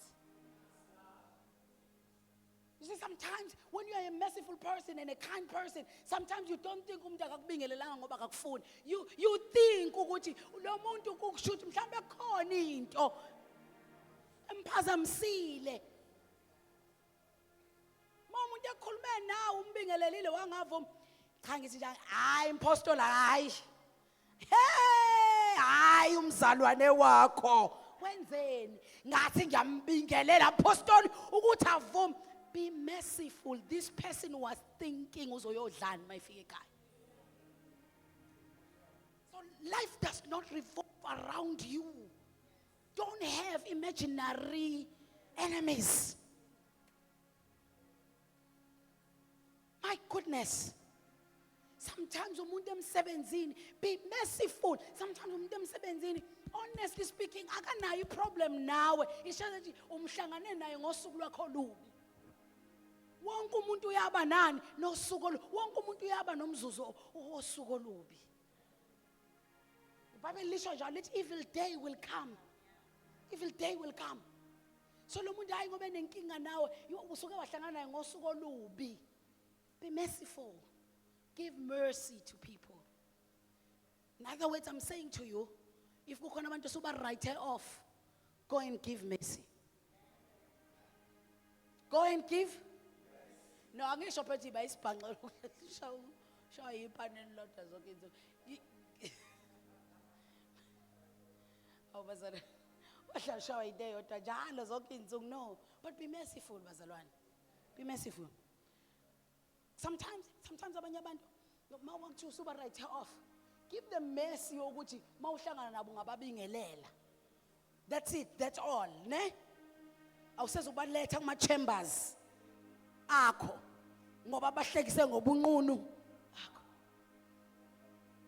You see, sometimes when you are a merciful person and a kind person, sometimes you don't think umuntu akakubingelelanga ngoba akakufuni. You think ukuthi lo muntu ukushuthi mhlambe khona into emphazamisile. Umuntu ekhulume nawe umbingelelile wangavuma cha ngithi nje hayi impostola hayi hey hayi umzalwane wakho kwenzeni ngathi ngiyambingelela apostoli ukuthi avume. Be merciful. This person was thinking uzoyodlani mayifika ekhaya. So life does not revolve around you. Don't have imaginary enemies. My goodness. Sometimes umuntu emsebenzini, be merciful. Sometimes umuntu emsebenzini, honestly speaking, akanayo problem nawe. Isho ukuthi umhlangane naye ngosuku lwakho lubi. Wonke umuntu uyaba nani nosuku olubi. Wonke umuntu uyaba nomzuzu osuku olubi. iBhayibheli lisho njalo lithi evil day will come. Evil day will come. So lo muntu hayi ngobe nenkinga nawe, usuke wahlangana naye ngosuku olubi. Be merciful. Give mercy to people. In other words, I'm saying to you, if kukhona abantu suba write off, go and give mercy. Go and give. No, angisho phethi bayisibhanqela shawa iphaneni lodwa zonke izinto. Awubazana. Washawa ide yodwa njalo zonke izinto. No, but be merciful bazalwane. Be merciful. Sometimes abanye abantu mawuthi usuba write off. Give them mercy ukuthi mawuhlangana nabo ngababingelela. That's it, that's all, ne? Awusezubaletha kuma chambers akho ngoba bahlekise ngobunqunu akho.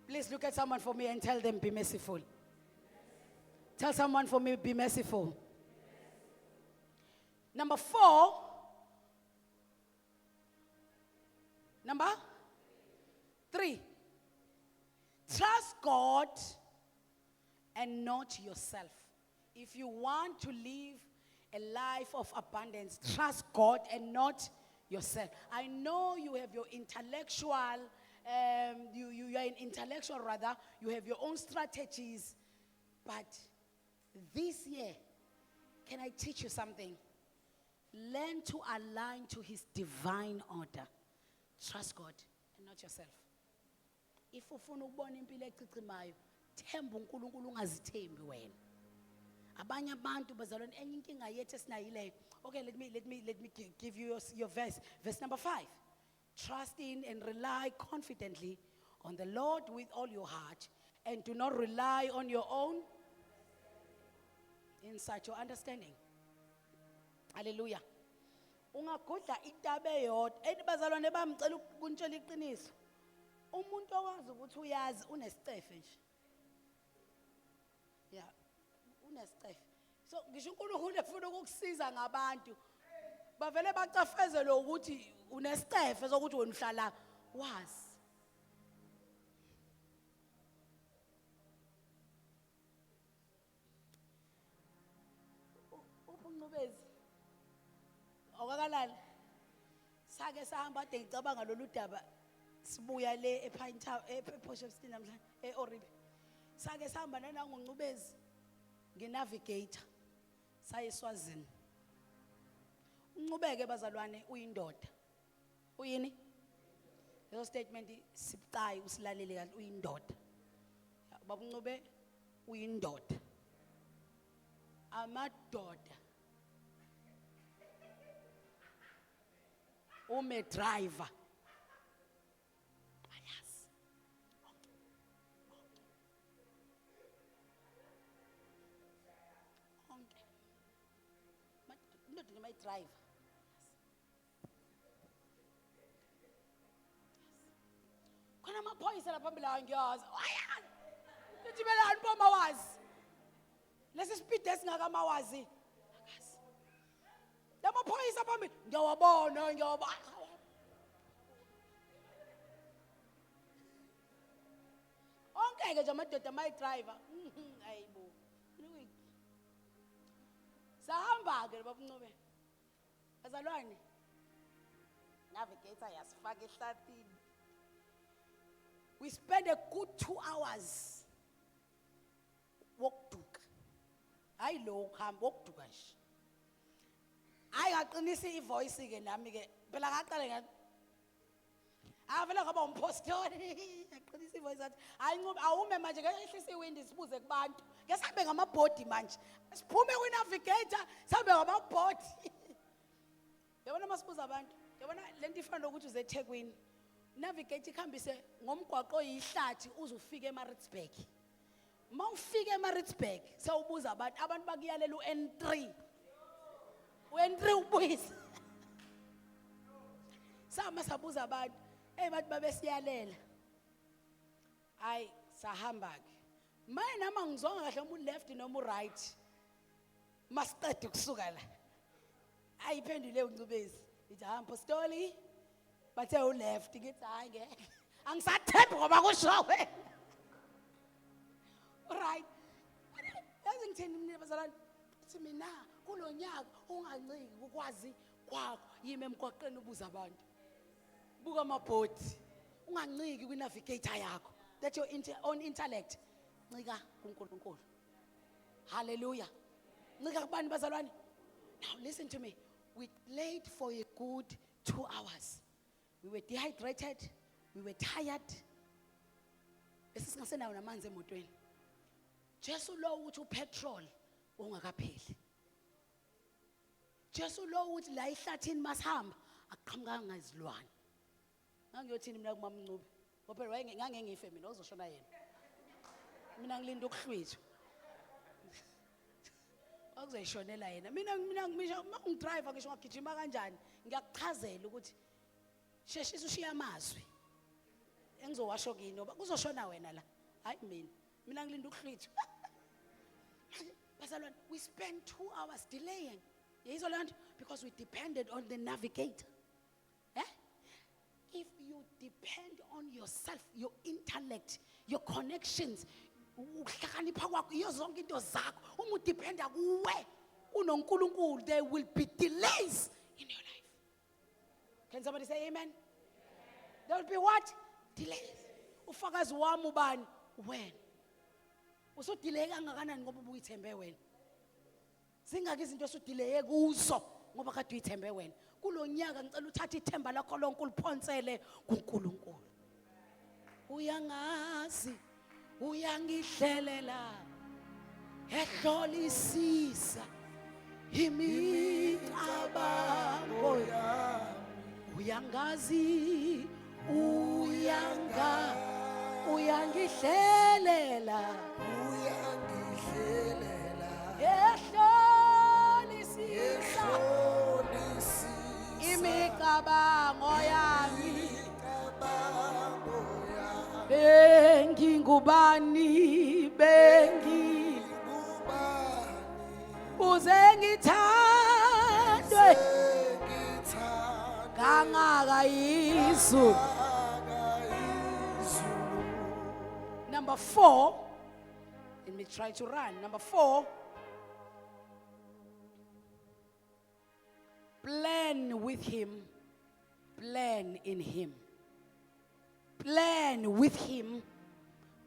Please look at someone for me and tell them be merciful. Tell someone for me, be merciful. Number 4. Number 3. Trust God and not yourself. If you want to live a life of abundance, trust God and not yourself. I know you have your intellectual, you are an intellectual rather, you have your own strategies, but this year, can I teach you something? Learn to align to His divine order. Trust God and not yourself. If ufuna ukubona impilo ecicimayo, themba uNkulunkulu ungazithembi wena. Abanye abantu bazalwane enye inkinga yethu esinayileyo. Okay, let me give you your verse. Verse number 5. Trust in and rely confidently on the Lord with all your heart, and do not rely on your own insight, your understanding. Hallelujah. Ungagudla itabe yodwa. Bazalwane bamcela ukuntshela iqiniso. Umuntu owazi ukuthi uyazi unesicefe nje. Yeah, unesicefe. So ngisho uNkulunkulu efuna ukukusiza ngabantu. Bavele bacafezele ukuthi unesicefe sokuthi wena uhlala wazi. Ubuncubezi okakalala sake sahamba de ngicabanga lolu daba sibuya le ePine Town ePortshepstone namhlanje eOribe sake sahamba nanangoncubezi ngenavigator saye eSwazini uncubeke bazalwane uyindoda uyini leso statement sibucayi usilalele kahle uyindoda babuncube uyindoda amadoda ume driver ayazi onke indoda my driver khona amaphoyisa lapha phambili angiyazi ayazi lithi belani poma wazi lesi speed esingakamawazi akazi lamaphoyisa phambili ngiyawabona onke ke nje amadoda my driver ayibo sahamba ke babuncube bazalwane navigator yasifaka ehlathini. We spent a good 2 hours wokuduka hayi lo khamba wokuduka nje hayi ngaqinisa ivoice ke nami ke phela ngaqale ngathi Avela ngaba umpostoli. Yaqinisa ivoice athi, hayi Ncube awume manje ke ehlisa iwindi sibuze kubantu. Ke sihambe ngamabhodi manje. Siphume kwi-navigator, sihambe ngamabhodi. Yabona masibuza abantu. Yabona lento ifana nokuthi uze eThekwini. Navigate ikhambise ngomgwaqo oyihlathi uze ufike eMaritzburg. Mawufike eMaritzburg, sawubuza abantu bakuyalela uN3. uN3 ubuyisa. Sama sabuza abantu, bathi babesiyalela. Hayi, sahamba ke. Manje nama ngizonga kahle uma left noma right. Masiqede ukusuka la. Ayiphendule uNcubezi. Ithi hamba Apostoli. Bathe u left ngithi hayi ngeke. Angisathembi ngoba kusho wena. Right. Yazi ngithini mina bazalwane? Uthi mina kulonyaka unganciki ukwazi kwakho yime emgwaqeni ubuza abantu. Buka amabhodi. Unganciki kwi-navigator yakho. That your own intellect. Ncika kuNkulunkulu. Hallelujah. Ncika kubani bazalwane? Now listen to me. We played for a good 2 hours. We were dehydrated. We were tired. Besingasenayo namanzi emotweni. Jesu lo uthi upetrol ungakapheli. Jesu lo uthi la ihlathini masihamba aqhamukanga izilwane. Ngangiyothini mina kumama Ncube. Ngoba ngeke ngife mina uzoshona yena. Mina ngilinda ukuhlwithwa. Akuzoyishonela yena. Mina ngidrive ngisho ngagijima kanjani ngiyakuchazela ukuthi sheshisa ushiya amazwi. Engizowasho kini ngoba kuzoshona wena la. Hayi mina ngilinda ukuhlwithwa. Bazalwane, we spent 2 hours delaying. Yizwa lento because we depended on the navigator. If you depend on yourself, your intellect, your connections, ukuhlakanipha kwakho iyo zonke into zakho, uma udependa kuwe unoNkulunkulu, there will be delays in your life. Can somebody say amen? There will be what? Delays. Ufakazi wami ubani? Wena. Usudelay kangakanani ngoba ubuyithembe wena? Singaki izinto osudelay kuzo ngoba kade uyithembe wena. Kulonyaka ngicela uthathe ithemba lakho lonke uliphonsele kuNkulunkulu. Uyangazi, uyangihlelela, ehlolisisa imicabango yami. Uyangazi, uyangihlelela, ehlolisisa imicabango yami. Bengingubani uze ngithandwe kangaka izulu. Number 4, let me try to run. Number 4, plan with him, plan in him. Plan with him,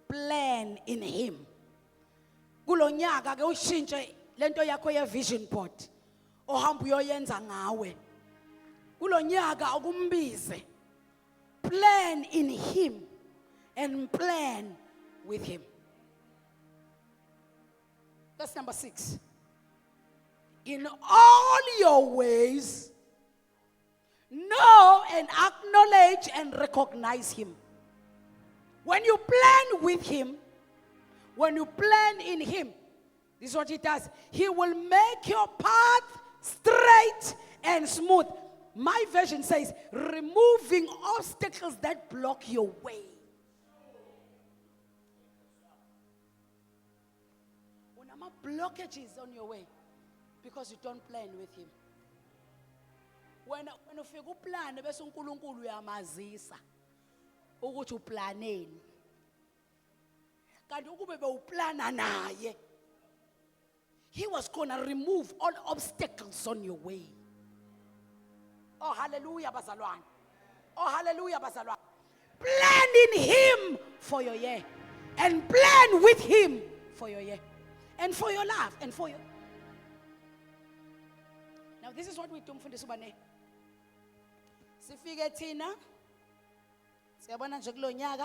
plan in him. Kulonyaka ke ushintshe lento yakho ye vision board ohamba uyoyenza ngawe. Kulonyaka akumbize. Plan in him and plan with him. That's number 6. In all your ways, know and acknowledge and recognize him. When you plan with him, when you plan in him, this is what he does. He will make your path straight and smooth. My version says, removing obstacles that block your way. When I'm blockages on your way, because you don't plan with him. When ufika uplane bese uNkulunkulu uyamazisa ukuthi uplaneni. Kanti ukube bewuplana naye, he was going to remove all obstacles on your way. Oh hallelujah bazalwane. Oh hallelujah bazalwane. Plan in him for your year and plan with him for your year and for your life and for your. Now this is what we do mfundisi ubane. Sifike thina Siyabona nje kulo nyaka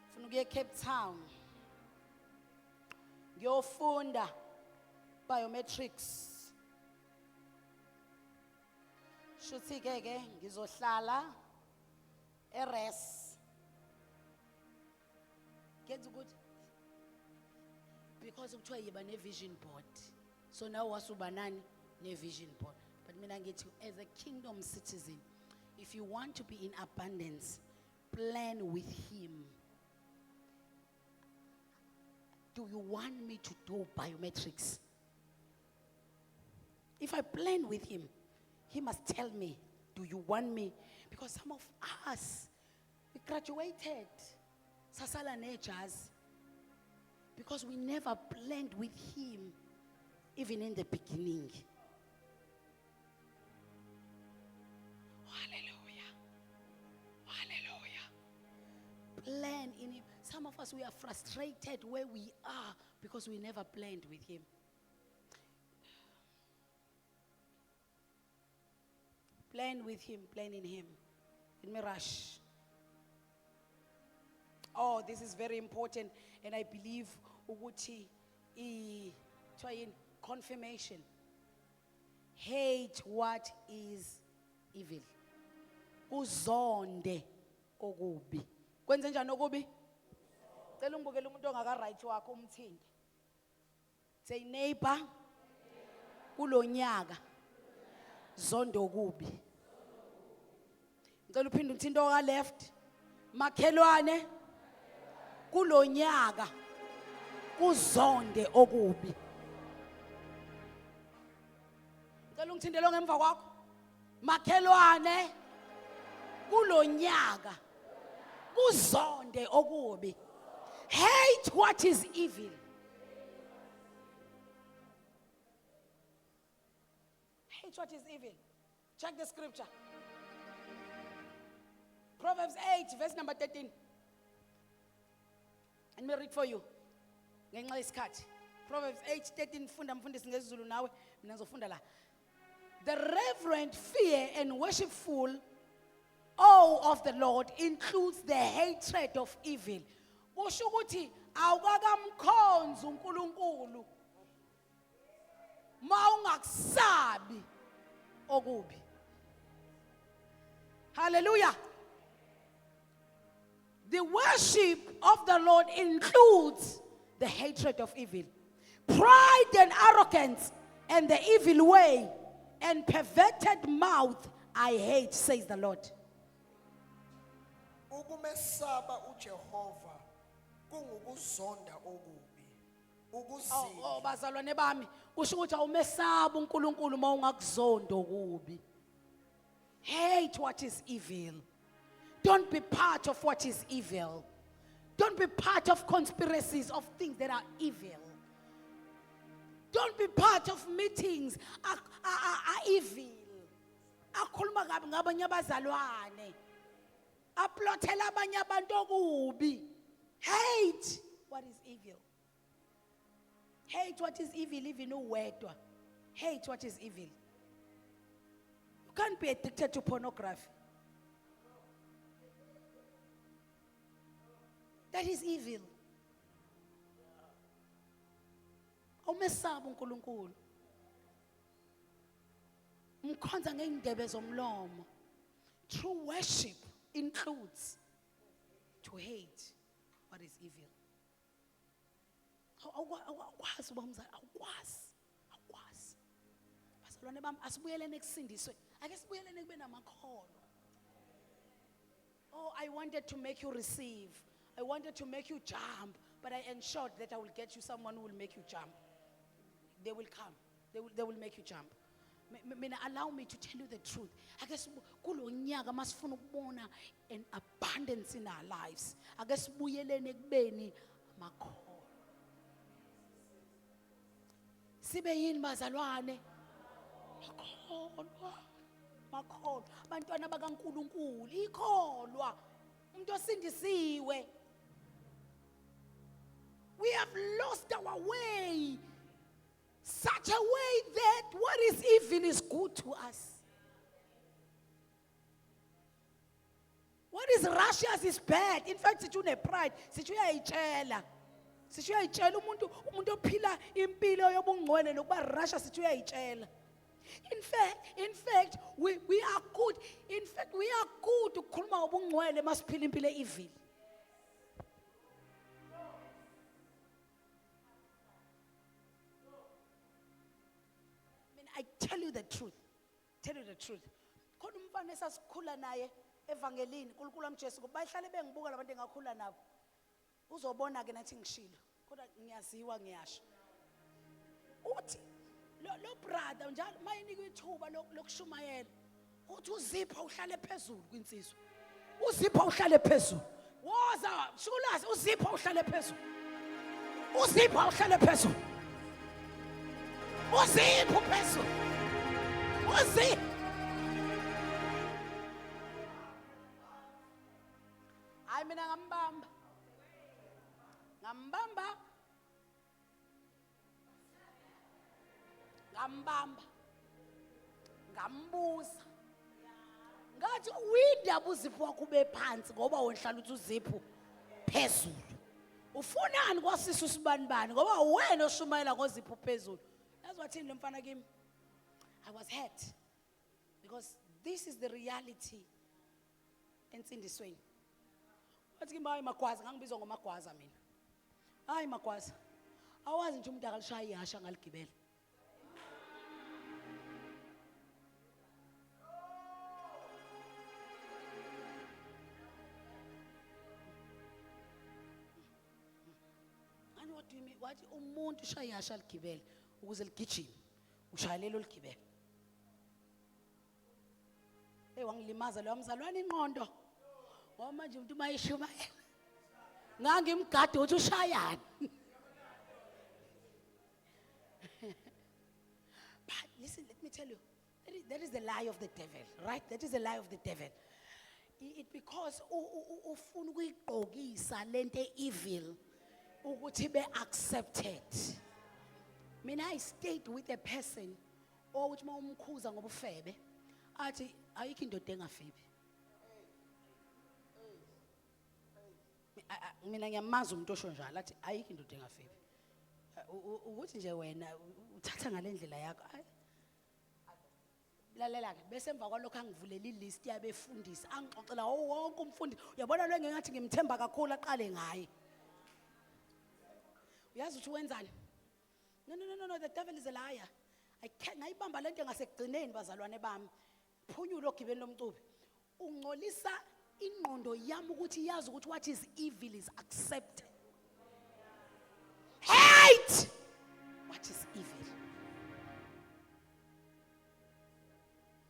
ufuna ukuye eCape Town ngiyofunda biometrics. Shuthi ke ngizohlala eRes. Get good. Because kuthiwa yiba ne-vision board. So now wasuba nani ne-vision board. But mina ngithi as a kingdom citizen, if you want to be in abundance, plan with him. Do you want me to do biometrics? If I plan with him, he must tell me, do you want me? Because some of us, we graduated, sasala natures, because we never planned with him, even in the beginning. Hallelujah. Hallelujah. Plan in him. Some of us, we are frustrated where we are because we never planned with him. Plan with him, plan in him. Let me rush. Oh, this is very important, and I believe ukuthi try in confirmation. Hate what is evil. Uzonde okubi. Kwenze njani okubi? Cela ungibukele umuntu ongaka right wakho umthinde. Say neighbor, kulonyaka zondo okubi. Ngicela uphinde uthinte oka left. Makhelwane kulonyaka kuzonde okubi. Ngicela ungithinte lo ngemva kwakho. Makhelwane kulonyaka kuzonde okubi. Hate what is evil. Hate what is evil. Check the scripture. Proverbs 8, verse number 13. Let me read for you. Ngenxa yesikhathi. Proverbs 8, 13. Funda mfundisi ngesiZulu nawe. Mina ngizofunda la. The reverent fear and worshipful awe of the Lord includes the hatred of evil. Kusho ukuthi awukakamkhonza uNkulunkulu ma ungakusabi okubi. Hallelujah. The worship of the Lord includes the hatred of evil. Pride and arrogance and the evil way and perverted mouth I hate, says the Lord. Ukumesaba uJehova kungukuzonda okubi. Oh bazalwane bami, kusho ukuthi awumesaba uNkulunkulu ma ungakuzonda okubi. Hate what is evil. Don't be part of what is evil. Don't be part of conspiracies of things that are evil. Don't be part of meetings are evil. Akhuluma kabi ngabanye abazalwane. Aplothela abanye abantu okubi. Hate what is evil. Hate what is evil, even uwedwa. Hate what is evil. You can't be addicted to pornography. That is evil. Awumesaba uNkulunkulu. Mkhonza ngeindebe zomlomo. True worship includes to hate what is evil. Awukwazi ubamza, awukwazi. Bazalwane bami asibuyelene ekusindiswe. Ake sibuyelene kube namakholo. Oh, I wanted to make you receive. I wanted to make you jump, but I ensured that I will get you someone who will make you jump. They will come. They will make you jump. Allow me to tell you the truth. I guess kulonyaka masifuna ukubona an abundance in our lives. I guess buyelene kubeni amakholo. Sibe yini bazalwane? Makholo. Abantwana bakaNkulunkulu ikholwa. Umuntu osindisiwe. We have lost our way. Such a way that what is evil is good to us. What is Russia's is bad. In fact, sithi une-pride, sithi uyayitshela. Sithi uyayitshela umuntu ophila impilo yobungcwele nokuba Russia sithi uyayitshela. In fact, we are good. In fact, we are good ukukhuluma ngobungcwele masiphila impilo evil. I tell you the truth. Tell you the truth. Khona umfana esasikhula naye evangelini uNkulunkulu amjesu ngoba bayihlale bengibuka labantu engakhula nabo. Uzobona ke nathi ngishilo. Kodwa ngiyaziwa ngiyasho. Uthi lo brother njalo mayinika ithuba lokushumayela. Uthi uzipha uhlale phezulu kwinsizwa. Uzipha uhlale phezulu. Woza shukulazi uzipha uhlale phezulu. Uzipha uhlale phezulu. Uzipha phezulu. Uzipha. Hayi mina ngambamba. Ngambuza. Ngathi uyindaba uzipho wakho ube phansi ngoba wonhlala uthi uzipho phezulu. Ufunani kwasisa usibanibani ngoba wena oshumayela ngozipho phezulu. That's what in lomfana kimi. I was hurt because this is the reality ensindisweni. Wathi kimi hayi magwaza ngangibizwa ngomagwaza mina. Hayi magwaza. Awazi nje umuntu akalishaya ihasha ngaligibela. And what do you mean? Wathi umuntu ushaya ihasha ligibela ukuze ligijime. Ushayelelo ligibela. Wangilimaza lo mzalwane inqondo. Ngoba manje umuntu mayishumayela. Ngangimgade uthi ushayani. But listen, let me tell you, that is the lie of the devil, right? That is the lie of the devil. It because ufuna ukuyigqokisa lento evil ukuthi be accepted. Mina I stayed with a person othi mawumkhuza ngoba ufebe athi ayikho indoda engafebi. Mina ngiyamaza umuntu osho njalo athi ayikho indoda engafebi. Ukuthi nje wena uthatha ngalendlela yakho. Lalela ke bese emva kwalokho angivulela ilist yabefundisi angixoxela wonke umfundi uyabona lo engathi ngimthemba kakhulu aqale ngaye. Uyazi ukuthi wenzani? No, the devil is a liar. I can't ngayibamba lento ngasekugcineni bazalwane bami. Phunyulo ogibeni lomcubi. Ungcolisa ingqondo yami ukuthi yazi ukuthi what is evil is accepted. Hate what is evil.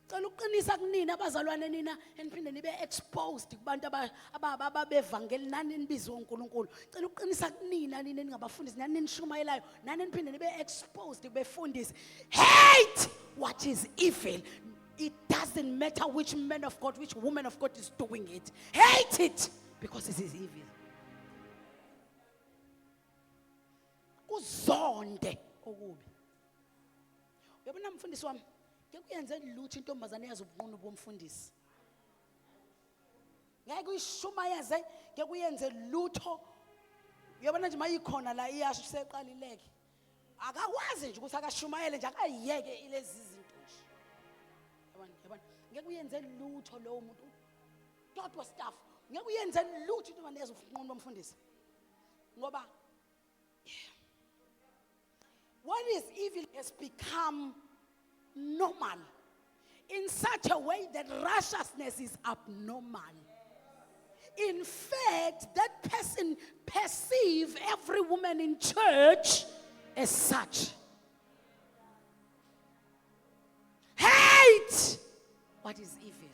Cela uqinisa kunina abazalwane nina eniphinde nibe exposed kubantu ababevangeli nani nibizo uNkulunkulu. Cela uqinisa kunina nina ningabafundisi nani nishumayelayo nani niphinde nibe exposed kubefundisi. Hate what is evil. It doesn't matter which man of God, which woman of God is doing it. Hate it because it is evil. Uzonde okubi. Uyabona mfundisi wami, ngeke uyenze lutho intombazane yazi ubunqunu bomfundisi. Ngeke uyishumayeze, ngeke uyenze lutho. Uyabona nje mayikhona la iyasho seqalileke. Akakwazi nje ukuthi akashumayele nje akayiyeke ilezi zinto nje. Yabona, ngeke uyenze lutho lo muntu. Dodwa staff, ngeke uyenze lutho intombazane yazi ubunqunu bomfundisi. Ngoba what is evil has become normal in such a way that righteousness is abnormal. In fact, that person perceives every woman in church as such. Hate what is evil.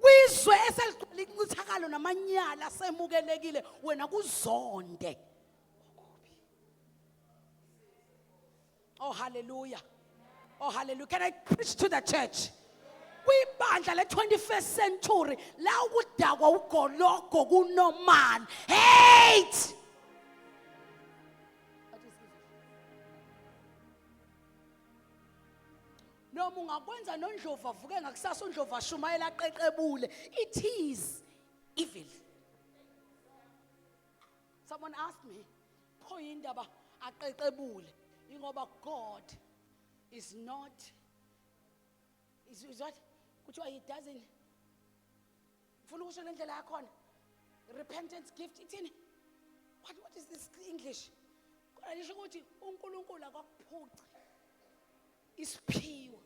Wizwe eseligcwele inkuthakalo namanyala asemukelekile wena kuzonde. Oh, hallelujah. Oh, hallelujah. Can I preach to the church? We bandla le 21st century. La ukudakwa ugoloko kunormal. Hate. What is evil? noma ungakwenza noNdlovu avuke ngakusasa uNdlovu ashumayela aqeqebule, it is evil. Someone asked me, pho yindaba aqeqebule? Ingoba God is not, is what? Kuthiwa he doesn't, ufuna ukusho le ndlela yakhona? Repentance gift, ithini? What is this English? Kodwa lisho ukuthi uNkulunkulu akakuphuci isiphiwo.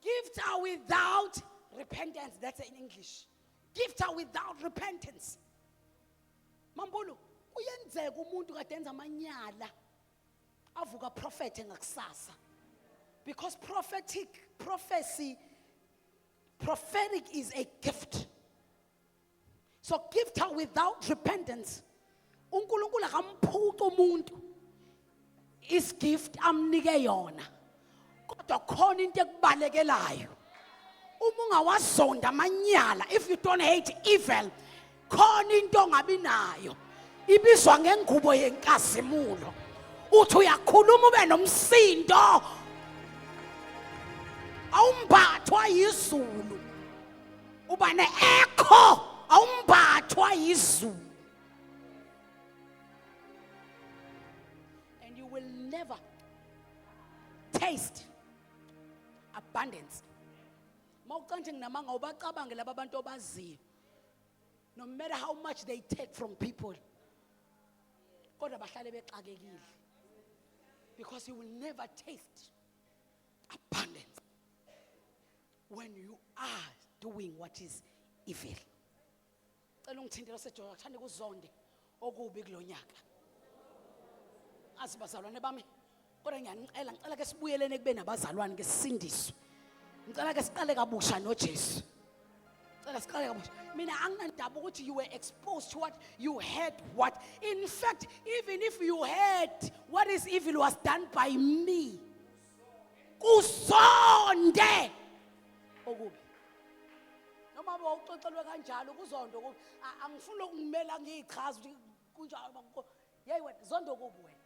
Gifts are without repentance. That's in English. Gifts are without repentance. Mambulu, kuyenzeka umuntu kade enza amanyala avuka prophet ngakusasa. Because prophetic is a gift. So gift are without repentance. uNkulunkulu akamphuci umuntu is gift amnike yona. Kodwa khona into ekubalekelayo. Uma ungawazonda amanyala, if you don't hate evil, khona into ongabi nayo. Ibizwa ngengubo yenkazimulo. Uthi uyakhuluma ube nomsindo. Awumbathwa yizulu. Uba ne-echo, awumbathwa yizulu. And you will never taste abundance. Mawucanthi nginamanga ubacabange laba bantu obaziyo. No matter how much they take from people. Kodwa bahlale bexakekile. Because you will never taste abundance when you are doing what is evil. Cela ungithintela seJohn athande kuzonde okubi kulonyaka. Asibazalwane bami. Kodwa ngicela ke sibuyelene kube nabazalwane ke sisindiswe. Ngicela ke siqale kabusha noJesu. Ngicela siqale kabusha. Mina anginandaba ukuthi you were exposed to what you heard what. In fact, even if you heard what is evil was done by me. Kusonde okubi. Noma bawuxoxelwe kanjalo kuzonde okubi. Angifuni ukungimela ngiyichaza ukuthi kunjalo. Hey wena zonde okubi wena.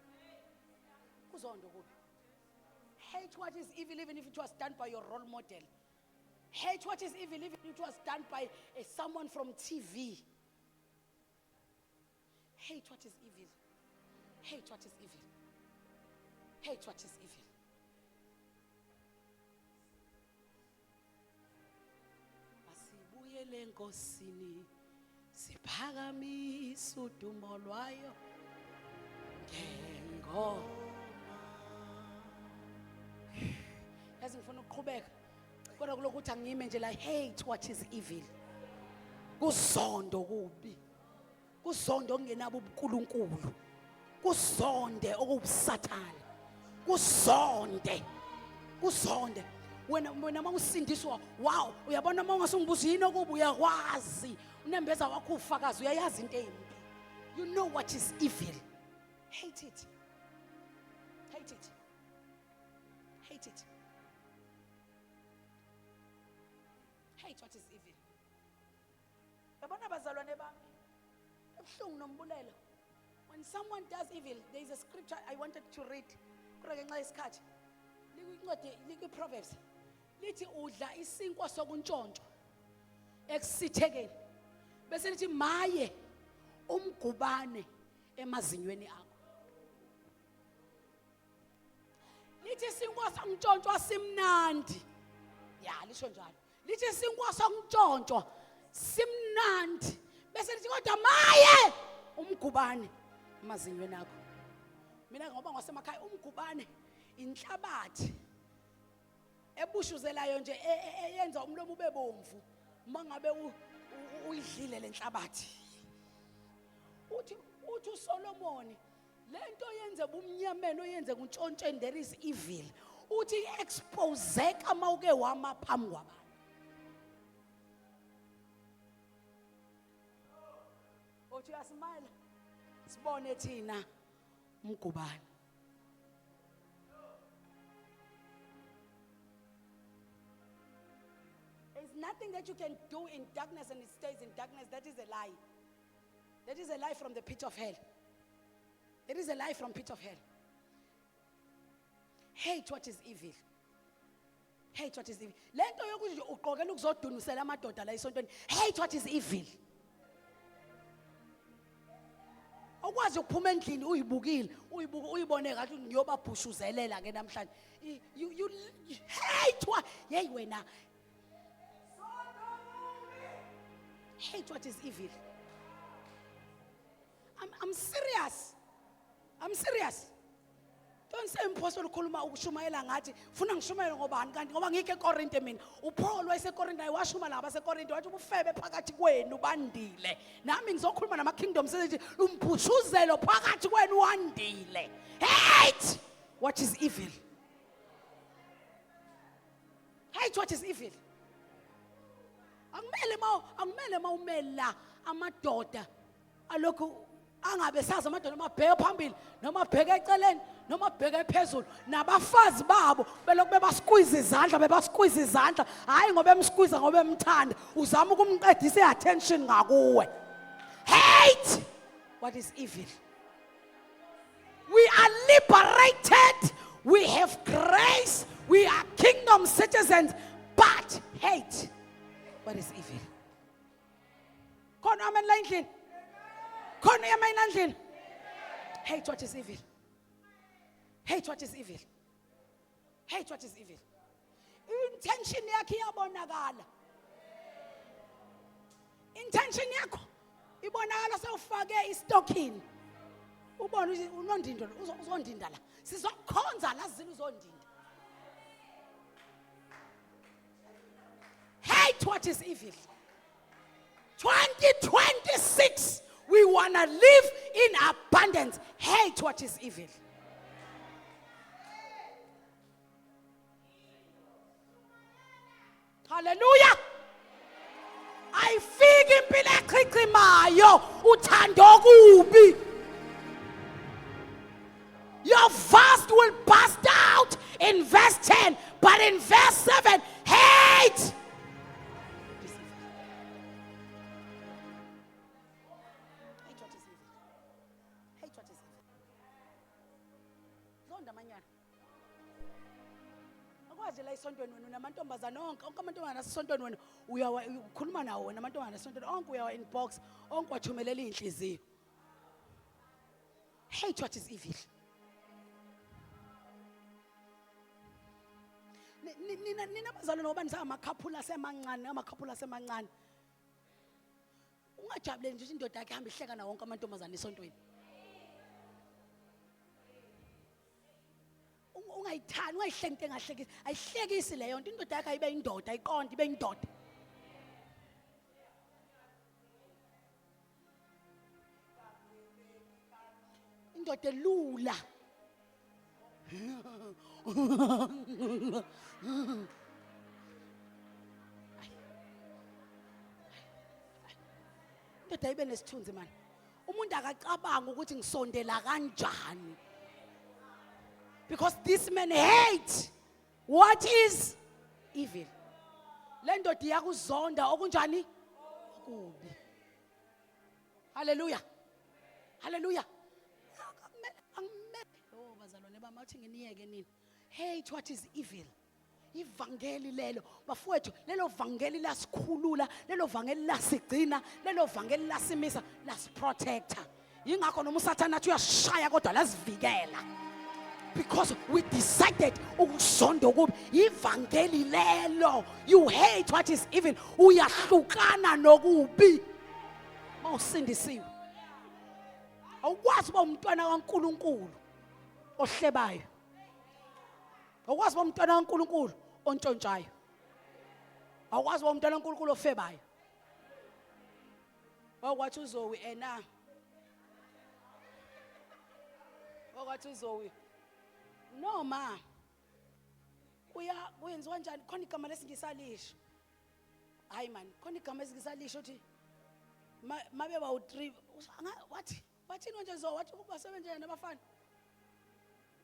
Kuzonde okubi. Hate what is evil even if it was done by your role model. Hate what is evil even if it was done by someone from TV. Hate what is evil. Hate what is evil. Hate what is evil. Asibuyele enkosini siphakamise udumo lwayo ngengoma. Yazi ngifuna ukuqhubeka kodwa kulokuthi angime nje la hate what is evil. Kuzondo kubi. Kuzondo ongenabo ubuNkulunkulu. Kuzonde okubusathane. Kuzonde. Kuzonde. Wena mawusindiswa wow uyabona mawungasungibuza yini okubi uyakwazi. Unembeza wakho ufakazi uyayazi into embi. You know what is evil. Hate it. Hate it. Hate it. Hate what is evil. Yabona bazalwane bami. Ebuhlungu nombulela. When someone does evil, there is a scripture I wanted to read. Kodwa ngenxa yesikhathi. Likwincwadi likwiProverbs. Lithi udla isinkwa sokuntshontsho ekusithekeni. Bese lithi maye umgubane emazinyweni akho. Lithi isinkwa sokuntshontsho simnandi. Ya lisho njalo. Lithi isinkwa sokuntshontsho simnandi. Bese lithi kodwa maye umgubane emazinyweni akho. Mina ngoba ngosemakhaya umgubane inhlabathi ebushuzelayo nje eyenza umlomo ube bomvu mangabe uyidlile lenhlabathi. Uthi uSolomon lento yenze bumnyameni oyenze kuntshontshe there is evil. Uthi exposeka mawuke wama phambi kwabantu. Uthi uyasimile sibone thina umgubane. There's nothing that you can do in darkness and it stays in darkness. That is a lie. That is a lie from the pit of hell. It is a lie from pit of hell. Hate what is evil. Hate what is evil. Lento yokuthi uqokela ukuzodunusela amadoda la esontweni. Hate what is evil. Awukwazi ukuphuma endlini uyibukile, uyibone ngathi ngiyobabhushuzelela ke namhlanje. You hate what? Hey wena. Hate what is evil. I'm serious. I'm serious. Don't say impossible ukhuluma ukushumayela ngathi ufuna ngishumayele ngobani kanti ngoba ngike eKorinte mina. uPaul wayeseKorinte washuma laba baseKorinte wathi ubufebe phakathi kwenu bandile. Nami ngizokhuluma nama kingdoms ethi umphushuzelo phakathi kwenu wandile. Hate what is evil. Hate what is evil. Angimele mawumela amadoda alokhu angabe sazi amadoda mabheke phambili noma bheke eceleni noma bheke phezulu nabafazi babo belokhu bebasqueeze izandla hayi ngoba emsqueeze ngoba emthanda uzama ukumqedisa iattention ngakuwe. Hate what is evil. We are liberated, we have grace, we are kingdom citizens, but hate what is evil. Khona amen la endlini. Khona amen la endlini. Hate what is evil. Hate what is evil. Hate what is evil. Intention yakhe iyabonakala. Intention yakho ibonakala sewufake istocking. Ubona unondindo uzondinda la. Sizokhonza la zilo uzondinda. Hate what is evil. 2026, we want to live in abundance. Hate what is evil. Hallelujah. Ayifiki impilo echichimayo uthando kubi. Your fast will burst out in verse 10, but in verse 7, hate. La isontweni wena namantombazana onke amantombazana asesontweni wena uyakhuluma nawo wena amantombazana asesontweni onke uyawa inbox onke wathumelela inhliziyo. Hate what is evil. Nina bazalwane ngoba nisa amakhaphula asemancane ungajabuleli nje indoda yakhe ihamba ihleka na wonke amantombazana esontweni. Ungayithani ungayihlekinte engahlekisi ayihlekisi leyo nto indoda yakhe ayibe indoda ayiqonde ibe indoda. Indoda elula. Indoda ayibe nesithunzi manje. Umuntu akacabanga ukuthi ngisondela kanjani. Because this man hates what is evil. Lendo diyakuzonda okunjani kubi. Hallelujah. Hallelujah. Oh bazalwane bami athi nginiyeke nini. Hate what is evil. Ivangeli lelo bafowethu lelo vangeli lasikhulula lelo vangeli lasigcina lelo vangeli lasimisa lasiprotector. Yingakho noma usathana athi uyashaya kodwa lasivikela. Because we decided ukusonda kubi ivangeli lelo. You hate what is evil. Uyahlukana nokubi. Mawusindisiwe. Awukwazi uba umntwana kaNkulunkulu ohlebayo. Awukwazi uba umntwana kaNkulunkulu ontshontshayo. Awukwazi uba umntwana kaNkulunkulu ofebayo. Wakwathi uZowi ena. Wakwathi uZowi no ma kuyenziwa kanjani khona igama lesingisalisho. Hayi man khona igama lesingisalisho uthi mabe ba u3 wathi nje zo wathi kubasebenza nabafana.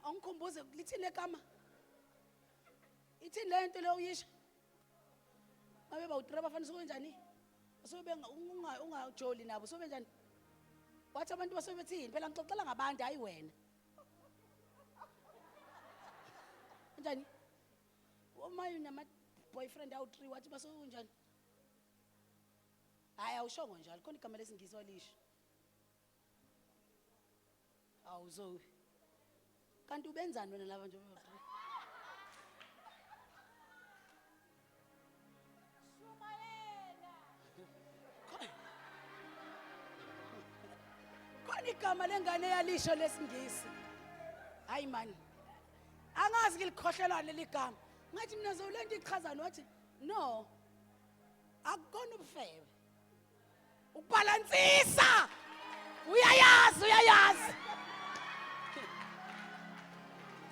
Angikhumbuze lithini igama ithini lento le uyisho mabe ba u3 abafana sobe njani sobe ungajoli nabo sobe njani wathi abantu basobe bethini phela ngixoxela ngabantu hayi wena. Kanjani? Uma unama boyfriend awu3 wathi baso unjani? Hayi awushongo njalo khona igama lesingisi walisho. Awuzo. Kanti ubenzani wena laba nje? Khona igama lengane yalisho lesingisi. Hayi man. Angazi ngilikhohlelwa leli gama. Ngathi mina zolento ichazana wathi no. Akukona ubufebe. Ubalansisa. Uyayazi.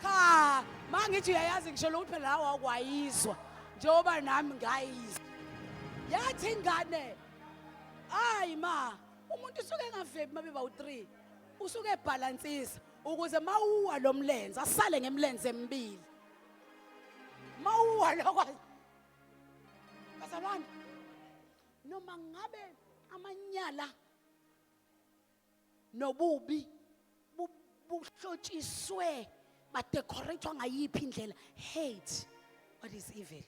Cha, mangithi uyayazi ngisho lo phela lawa akwayizwa. Njengoba nami ngayizwa. Yathi ingane. Hayi ma, umuntu usuke engafebi mabeba u3. Usuke ebalansisa ukuze mawuwa lo mlenze asale ngemlenze emibili. Mawuwa lokho. Bazalwane. Noma ngabe amanyala nobubi buhlotshiswe badecoratewa ngayiphi indlela. Hate what is evil.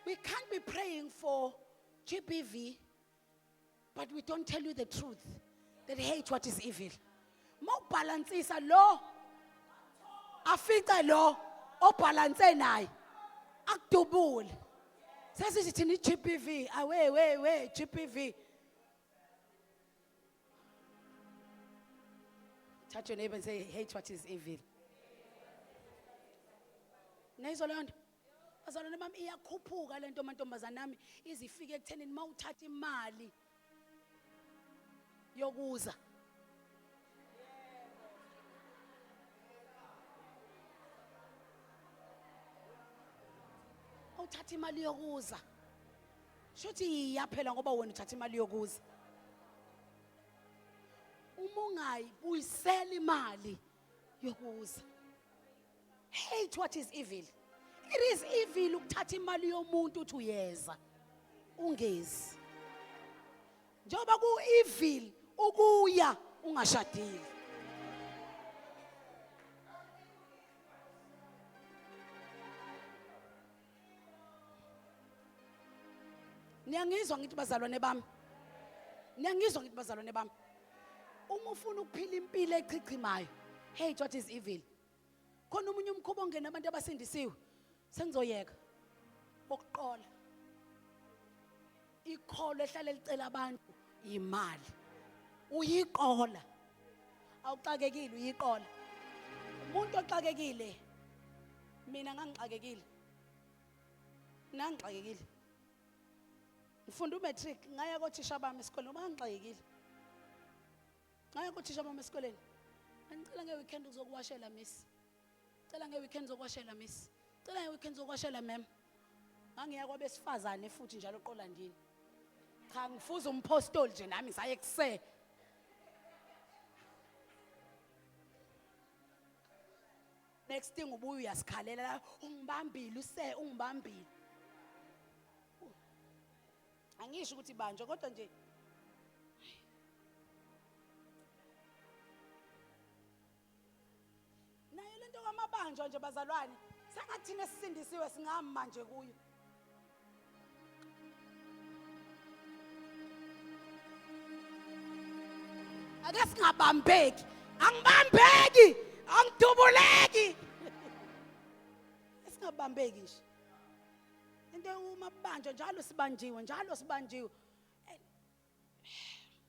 We can't be praying for GBV but we don't tell you the truth that hate what is evil. Mawubalansisa lo afica lo obalanse naye akudubule. Sesithi thina iGBV awe GBV. Touch your neighbor and say hate what is evil. Nayizwa leyo nto. Bazalwane bami iyakhuphuka lento mantombazana nami izifike ekuthenini mawuthatha imali yokuza. Uthatha imali yokuza. Shothi iyaphela ngoba wena uthatha imali yokuza. Umungayi uyisela imali yokuza. Hate what is evil. It is evil ukuthatha imali yomuntu uthi uyeza. Ungezi. Njoba ku evil ukuya ungashadile. Niyangizwa ngithi bazalwane bami. Niyangizwa ngithi bazalwane bami. Uma ufuna ukuphila impilo echichimayo, hate what is evil. Khona umunye umkhubo ongena abantu abasindisiwe. Sengizoyeka. Bokuqola. Ikholo ehlala licela abantu imali. Uyiqola. Awuxakekile uyiqola. Umuntu oxakekile mina ngangixakekile. Nangixakekile. Ngifunda umatric ngaya kothisha bami esikoleni ngangixakekile. Ngaya kothisha bami esikoleni. Ngicela ngeweekend uzokuwashela miss. Ngicela ngeweekend uzokuwashela miss. Ngicela ngeweekend uzokuwashela ma'am. Ngangiya kwabesifazane futhi njalo eQolandini. Cha ngifuza umpostoli nje nami saye kuse. Next thing ubuye uyasikhalela ungibambile ungibambile. Angisho ukuthi banjwe kodwa nje nayo lento kwamabanjwa nje bazalwane sengathina esisindisiwe singami manje kuyo. Ake singabambeki, angibambeki, angidubuleki. Singabambeki nje. Into uma banjwa njalo sibanjiwe.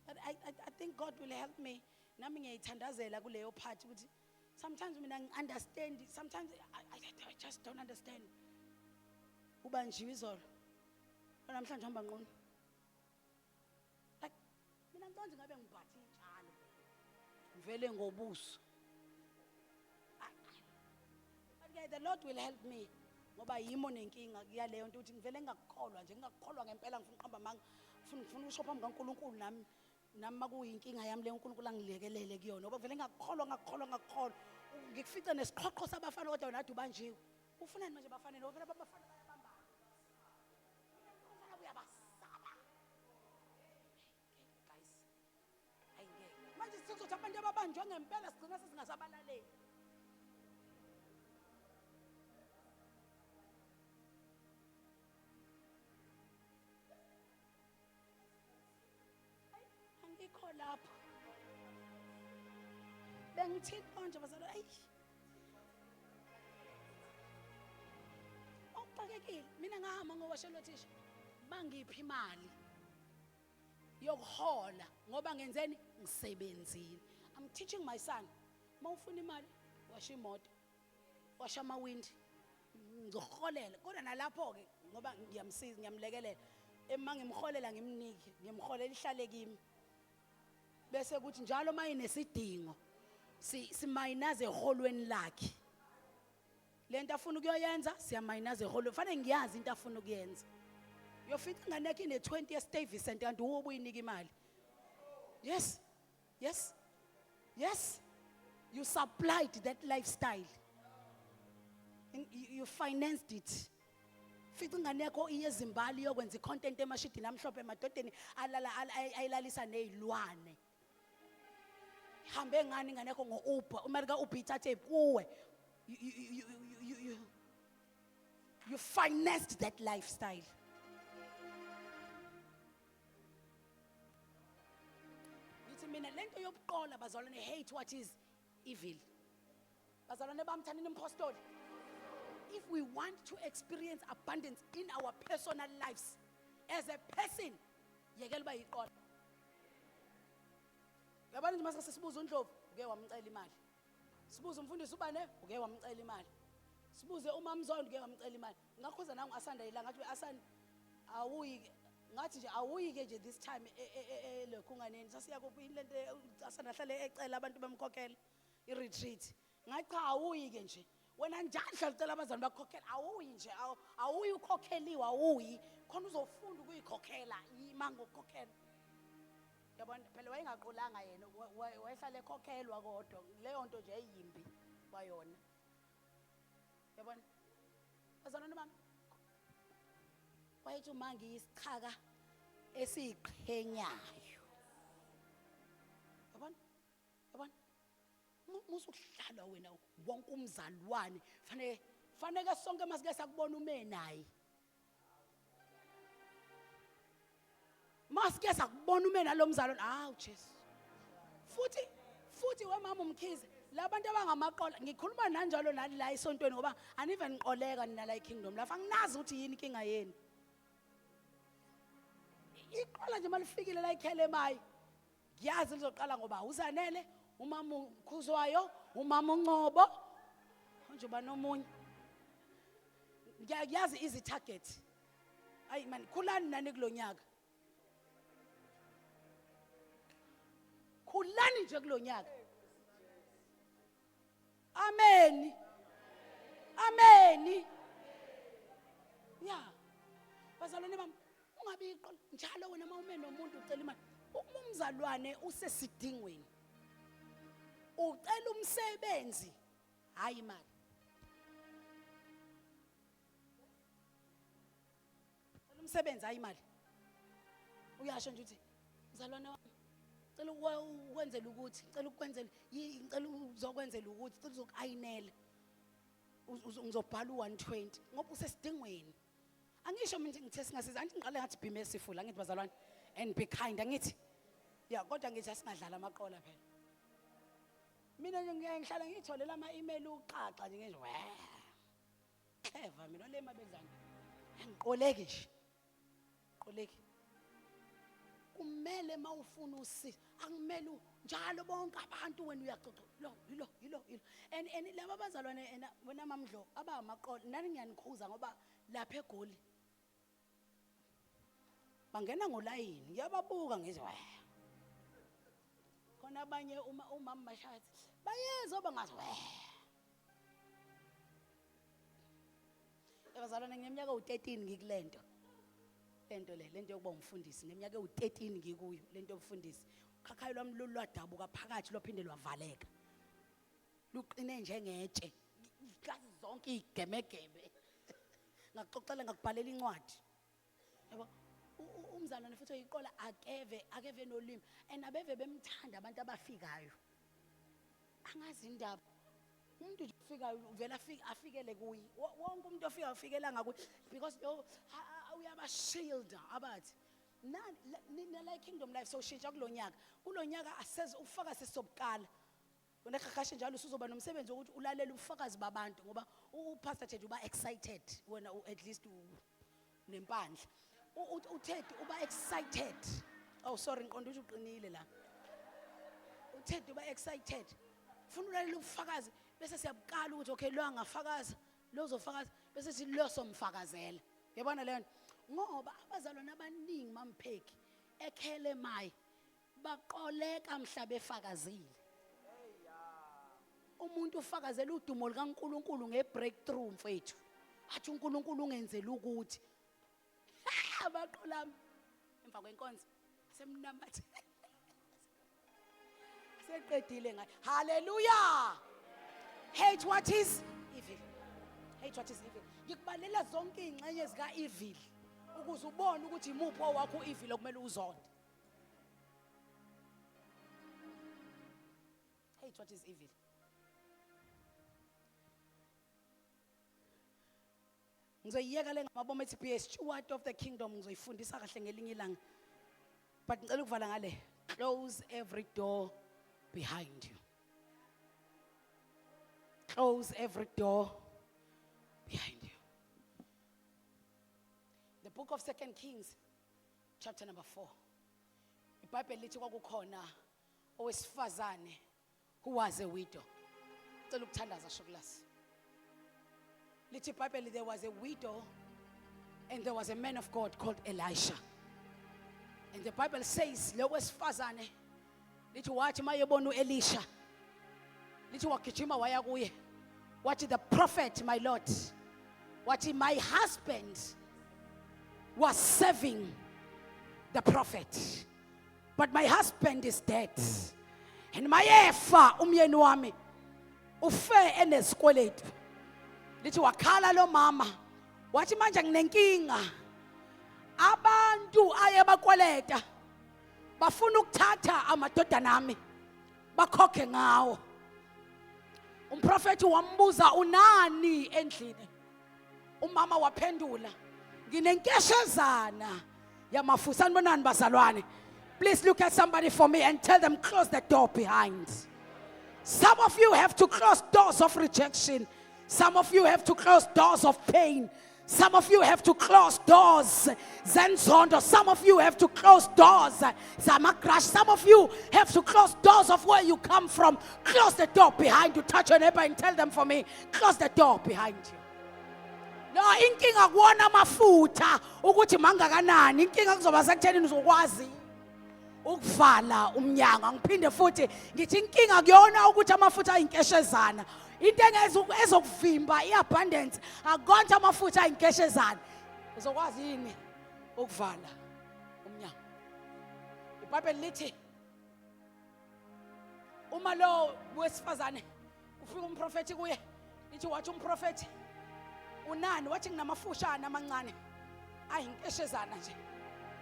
But I think God will help me. Nami ngiyayithandazela kuleyo part ukuthi sometimes mina understand, sometimes I just don't understand. Ubanjiwe izolo. Namhlanje hamba ngqono. Like mina ngicela ngabe ngibhathi njalo. Ngivele ngobuso. But the Lord will help me. Ngoba yimo nenkinga kuyaleyo nto ukuthi ngivele ngakukholwa nje ngingakukholwa ngempela ngifuna uqhamba manga ngifuna ukusho phambi kaNkulunkulu nami makuyinkinga yami le uNkulunkulu angilekelele kuyona ngoba vele ngakukholwa ngikufica nesiqhoqho sabafana kodwa nathi ubanjiwe ufunani manje bafana lo vele abafana bayabamba ufuna uyabasaba guys ayingeke manje sizothi abantu ababanjwe ngempela sigcina sesingasabalaleli lapho bengithi konje bazalwane ayi okuxakekile mina ngahamba ngowashelo thisha bangiphi imali yokuhola ngoba ngenzeni ngisebenzile. I'm teaching my son mawufuna imali washa imoto washa amawindi ngizoholela kodwa nalapho ke ngoba ngiyamsiza ngiyamlekelela ema ngimholela ngimnike ngimholela ihlale kimi bese kuthi njalo mayinesidingo simayinaze eholweni lakhe lento afuna ukuyoyenza siyamayinaze eholweni fanele ngiyazi into afuna ukuyenza uyofika nganekho ine 20 ye Stay Center kanti uwo uyinika imali. Yes, yes, yes, you supplied that lifestyle. You financed it. Fica nganekho iyezimbali yokwenza icontent emashidini amhlophe emadodeni ayilalisa nezilwane. Hambe ngani nganekho ngo-Uber uMarika Uber ithathe kuwe. You financed that lifestyle. Mina lento yobuqola bazalwane hate what is evil. Bazalwane bamthandini impostoli. If we want to experience abundance in our personal lives as a person, yekela ba yiqola. Yabona nje mase sibuza uNdlovu uke wamcela imali. Sibuza umfundisi ubane uke wamcela imali. Sibuze uMamzondo uke wamcela imali. Ngakhoza nangu asanda ilanga ngathi asanda awuyi ngathi nje awuyike nje this time lekhunganeni sasiya kuphi lento asanda hlale ecela abantu bamkhokhela i-retreat ngathi cha awuyike nje wena njani hlala ucela abazali bakhokhela awuyi nje awuyi ukhokheliwa awuyi khona uzofunda ukuyikhokhela imango ukhokhela yabona phela wayengaqolanga yena wayehlala ekhokhelwa kodwa leyo nto nje eyimbi kwayona yabona bazalwane bami wayethi uma ngiyisichaka esiqhenyayo yabona yabona musuhlala wena wonke umzalwane fanele sonke masike sakubona ume naye masike sakubona ume nalomzalwane awu Jesu futhi wemama umkhize labantu abangamaqola ngikhuluma nanjalo nani la esontweni ngoba anive niqoleka nina la eKingdom lafa nginazi ukuthi yini inkinga yenu iqola nje malifikile la ekhele emayi ngiyazi lizoqala ngoba uZanele umama uKhuzwayo umama uNcobo nje banomunye ngiyazi izi target ayi man khulani nani kulonyaka khulani nje kulonyaka amen amen ya bazalwane bami ungabi iqola njalo wena mawume nomuntu ucela imali umzalwane usesidingweni ucela umsebenzi hayi imali ucela umsebenzi hayi imali uyasho nje uthi mzalwane wami cela ukwenzela ukuthi cela ukwenzela ngicela uzokwenzela ukuthi cela uzokayinela ngizobhala u120 ngoba usesidingweni angisho mina ngithe singasiza angithi ngiqale ngathi be merciful angithi bazalwane and be kind angithi ya kodwa ngithi asingadlala amaqola phela mina ngihlala ngitholela ama-email uqaxa nje nje clever mina le mabedlana angiqoleki nje qoleki kumele mawufuna usiza akumele njalo bonke abantu wena uyaxoxa yilo and laba bazalwane wena mamdlo abamaqola nani ngiyanikhuza ngoba lapha eGoli bangena ngolayini ngiyababuka ngithi khona abanye umama bashathi bayeza bangazi abazalwane ngeminyaka u13 ngikulento lento yokuba umfundisi ngeminyaka u13 ngikuyo lento yobufundisi ukhakhayo lwami lolwadabuka phakathi lophinde lwavaleka luqine njengetshe ikazi zonke igemegeme ngaxoxela ngakubhalela incwadi yabo umzalwane futhi oyiqola akeve nolimi and abeve bemthanda abantu abafikayo angazi indaba umuntu nje ufikayo uvela afikele kuyi wonke umuntu ofika ufikela ngakuyi because uyabashielda abathi nina la Kingdom Life soshintsha kulonyaka aseze ufakazi sizobuqala wena khakashe njalo usuzoba nomsebenzi wokuthi ulalela ubufakazi babantu ngoba uPastor Ted uba excited wena at least nempandla uTed uba excited. Oh sorry ngiqonda ukuthi uqinile la. uTed uba excited ufuna ulalela ubufakazi bese siyabuqala ukuthi okay lo angafakaza lo uzofakaza bese sithi lo somfakazela. Yabona le nto ngoba abazalwane abaningi mampheki ekhele mayi baqoleka mhla befakazile. Umuntu ufakazela udumo likaNkuluNkulu ngebreakthrough mfethu athi uNkulunkulu ungenzela ukuthi abaqolami emva kwenkonzo semnamathi seqedile ngayo. Hallelujah. Hate what is evil. Hate what is evil. Ngikubalela zonke ingxenye zika evil ukuze ubone ukuthi imuphi owakho evil okumele uzonde. Hate what is evil. Ngizoyiyeka le ngamabomo ethi be a steward of the kingdom ngizoyifundisa kahle ngelinye ilanga. But ngicela ukuvala ngale. Close every door behind you. Close every door behind you. The book of 2 Kings chapter number 4. IBhayibheli lithi kwakukhona owesifazane who was a widow. Ngicela ukuthandaza shokulasi. Lithi IBhayibheli there was a widow and there was a man of God called Elisha. And the Bible says lo wesifazane lithi wathi mayebona uElisha lithi wagijima waya kuye wathi the prophet my lord wathi my husband was serving the prophet but my husband is dead and mayefa umyeni wami ufe enesikweletu. Lithi wakhala lo mama wathi manje nginenkinga abantu ayebakweleta bafuna ukuthatha amadodana ami bakhokhe ngawo. Umprofeti wambuza unani endlini. Umama waphendula nginenkeshezana yamafusa. Sanibonani bazalwane. Please look at somebody for me and tell them close the door behind. Some of you have to close doors of rejection. Some of you have to close doors of pain. Some of you have to close doors zenzondo. Some of you have to close doors zamakrash. Some of you have to close doors of where you come from. Close the door behind you. Touch your neighbor and tell them for me, close the door behind you. No, inkinga kuwona amafutha ukuthi mangakanani. Inkinga kuzoba sekuthenini uzokwazi ukuvala umnyango. Ngiphinde futhi ngithi inkinga kuyona ukuthi amafutha ayinkeshezana. Into ezokuvimba iabundance akonke amafutha ayinkeshezana. Uzokwazi yini ukuvala umnyango? IBhayibheli lithi uma lo wesifazane ufika umprofeti kuye lithi wathi umprofeti unani wathi nginamafushana amancane ayinkeshezana nje.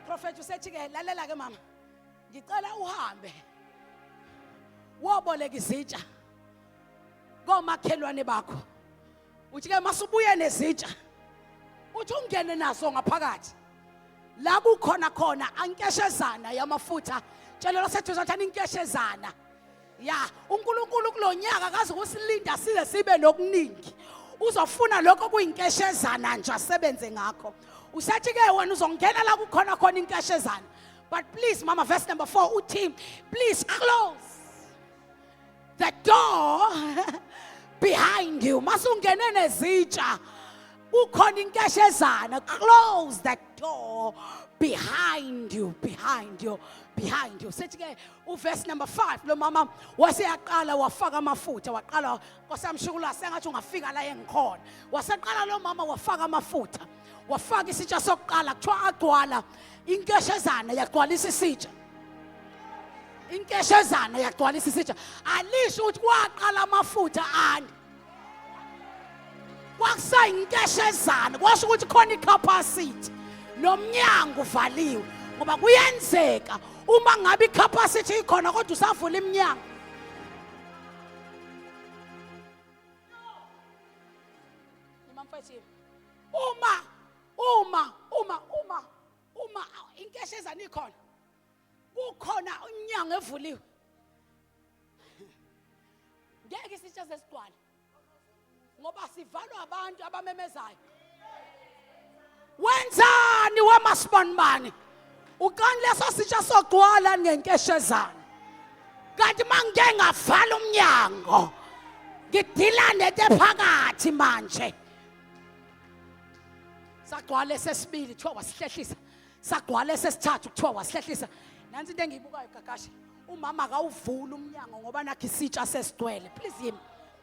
Prophet usethi ke lalela ke mama ngicela uhambe woboleka izitsha komakhelwane bakho uthi ke masubuye nezitsha uthi ungene nazo ngaphakathi la kukhona khona ankeshezana yamafutha. Tshela losethu zathana inkeshezana ya uNkulunkulu kulonyaka akaze ukusilinda size sibe nokuningi. Uzofuna lokho kuyinkeshezana nje asebenze ngakho. Usethi ke wena uzongena la kukhona khona inkeshezana. But please mama, verse number 4 uthi please close the door behind you. Masungene nezitsha ukhona inkeshezana. Close the door behind you, behind you, behind you. Sethi ke uverse number 5 lo mama waseyaqala wafaka amafutha waqala kwasamshukula sengathi ungafika la engikhona. Waseqala lo mama wafaka amafutha wafaka isitsha sokuqala kuthiwa agcwala inkeshezana yagcwalisa isitsha. Inkeshezana yagcwalisa isitsha. Alisho ukuthi kwaqala amafutha ani kwakusa inkeshezana kwasho ukuthi khona icapacity nomnyango uvaliwe ngoba kuyenzeka uma ngabe icapacity ikhona kodwa usavula iminyango. Imamfethu uma inkeshe inkeshezana ikhona kukhona umnyango evuliwe ngeke isitsha sesigcwala ngoba sivalwa abantu abamemezayo wenzani wamasibonibani ukani leso sitsha sogcwala ngenkeshezana kanti mangike ngavala umnyango ngidila netephakathi manje sagcwala sesibili kuthiwa wasihlehlisa sagcwala sesithathu kuthiwa wasihlehlisa nansi into engiyibukayo Gagashi umama akawuvula umnyango ngoba nakho isitsha sesigcwele please yimi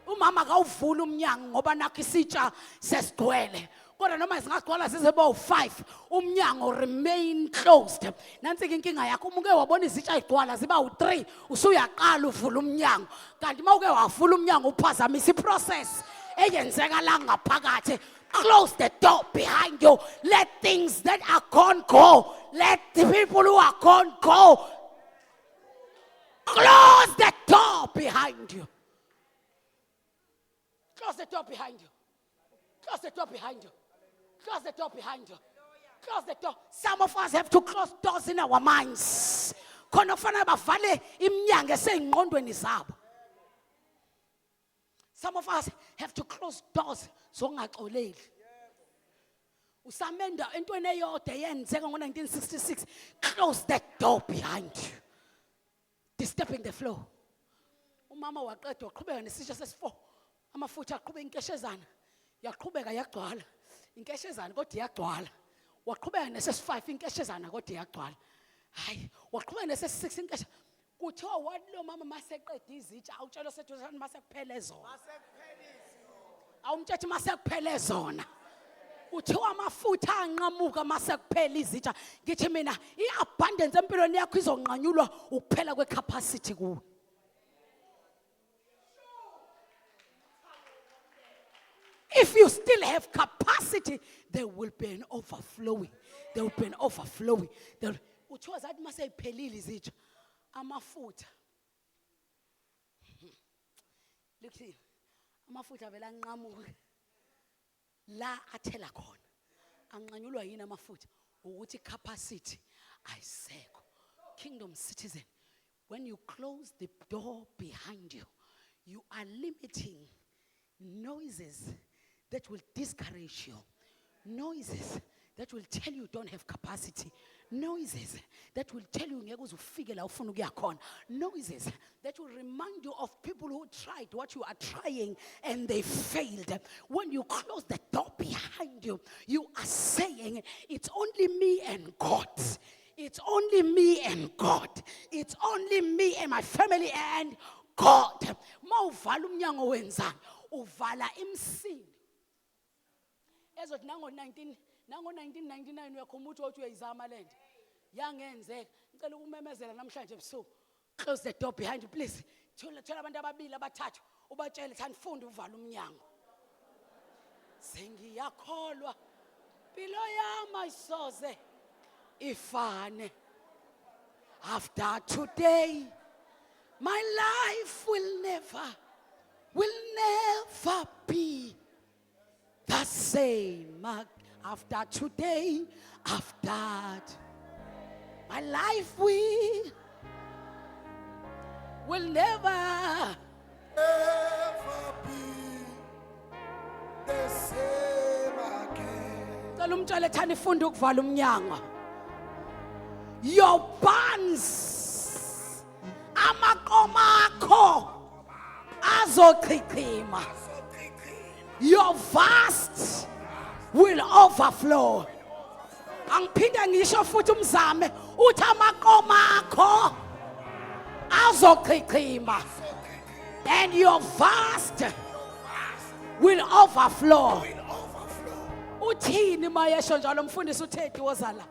umama akawuvula umnyango ngoba nakho isitsha sesigcwele kodwa noma singagcwala size bo5 umnyango remain closed nansi inkinga yakho umuke wabona izitsha igcwala ziba u3 usuyaqala uvula umnyango kanti mawuke wavula umnyango uphazamisa iprocess eyenzeka la ngaphakathi. Close the door behind you. Let things that are gone go. Let the people who are gone go. Close the door behind you. Close the door behind you. Close the door behind you. Close the door behind you. Close the door. Some of us have to close doors in our minds. Khona kufanele bavale iminyango esengqondweni zabo. Some of us have to close doors zongaxoleli. Usamenda entweni eyodwa eyenzeka ngo1966 close that door behind you. Disturbing the flow. Umama waqeda waqhubeka nesitsha sesi4. Amafutha aqhubeka inkeshezana. Yaqhubeka yagcwala. Inkeshezana kodwa iyagcwala. Waqhubeka nesesi5 inkeshezana kodwa iyagcwala. Hayi, waqhubeka nesesi6 inkeshezana. Kuthiwa walo mama maseqeda izitsha awutshela sethusana masekuphele zona. Awumtshethi masekuphele zona. Uthiwa amafutha anqamuka masekuphele izitsha. Ngithi mina iabundance empilweni yakho izonqanyulwa ukuphela kwecapacity kuwe. If you still have capacity, there will be an overflowing. There will be an overflowing. Uthiwa zathi maseyiphelile izitsha. Amafutha. Look here. Amafutha vela anqamuka. La athela khona. Anqanyulwa yini amafutha? Ukuthi capacity ayisekho. Kingdom citizen. When you close the door behind you, you are limiting noises that will discourage you. Noises that will tell you don't have capacity. Noises that will tell you ngeke uzufike la ufuna ukuya khona. Noises that will remind you of people who tried what you are trying and they failed. When you close the door behind you, you are saying it's only me and God. It's only me and God. It's only me and my family and God. Ma uvala umnyango wenzani? Uvala imsini. Ezothi nango1999 uyakhumbuthi ukuthi uyayizama lento. Yangenzeka. Ngicela ukumemezela namhlanje ebusuku. Close the door behind you please. Thola abantu ababili abathathu ubatshele thanifunda uvala umnyango. Sengiyakholwa. Impilo yami ayisoze ifane. After today my life will never be the same. After today, after my life will never be the same again. Cela umtshele thanifunda ukuvala umnyango. Your bonds amaqoma akho azochichima. Your vast will overflow. Angiphinde ngisho futhi umzame uthi amaqoma akho azochichima. And your vast will overflow. Uthini mayesho njalo mfundisi uThedi wozala?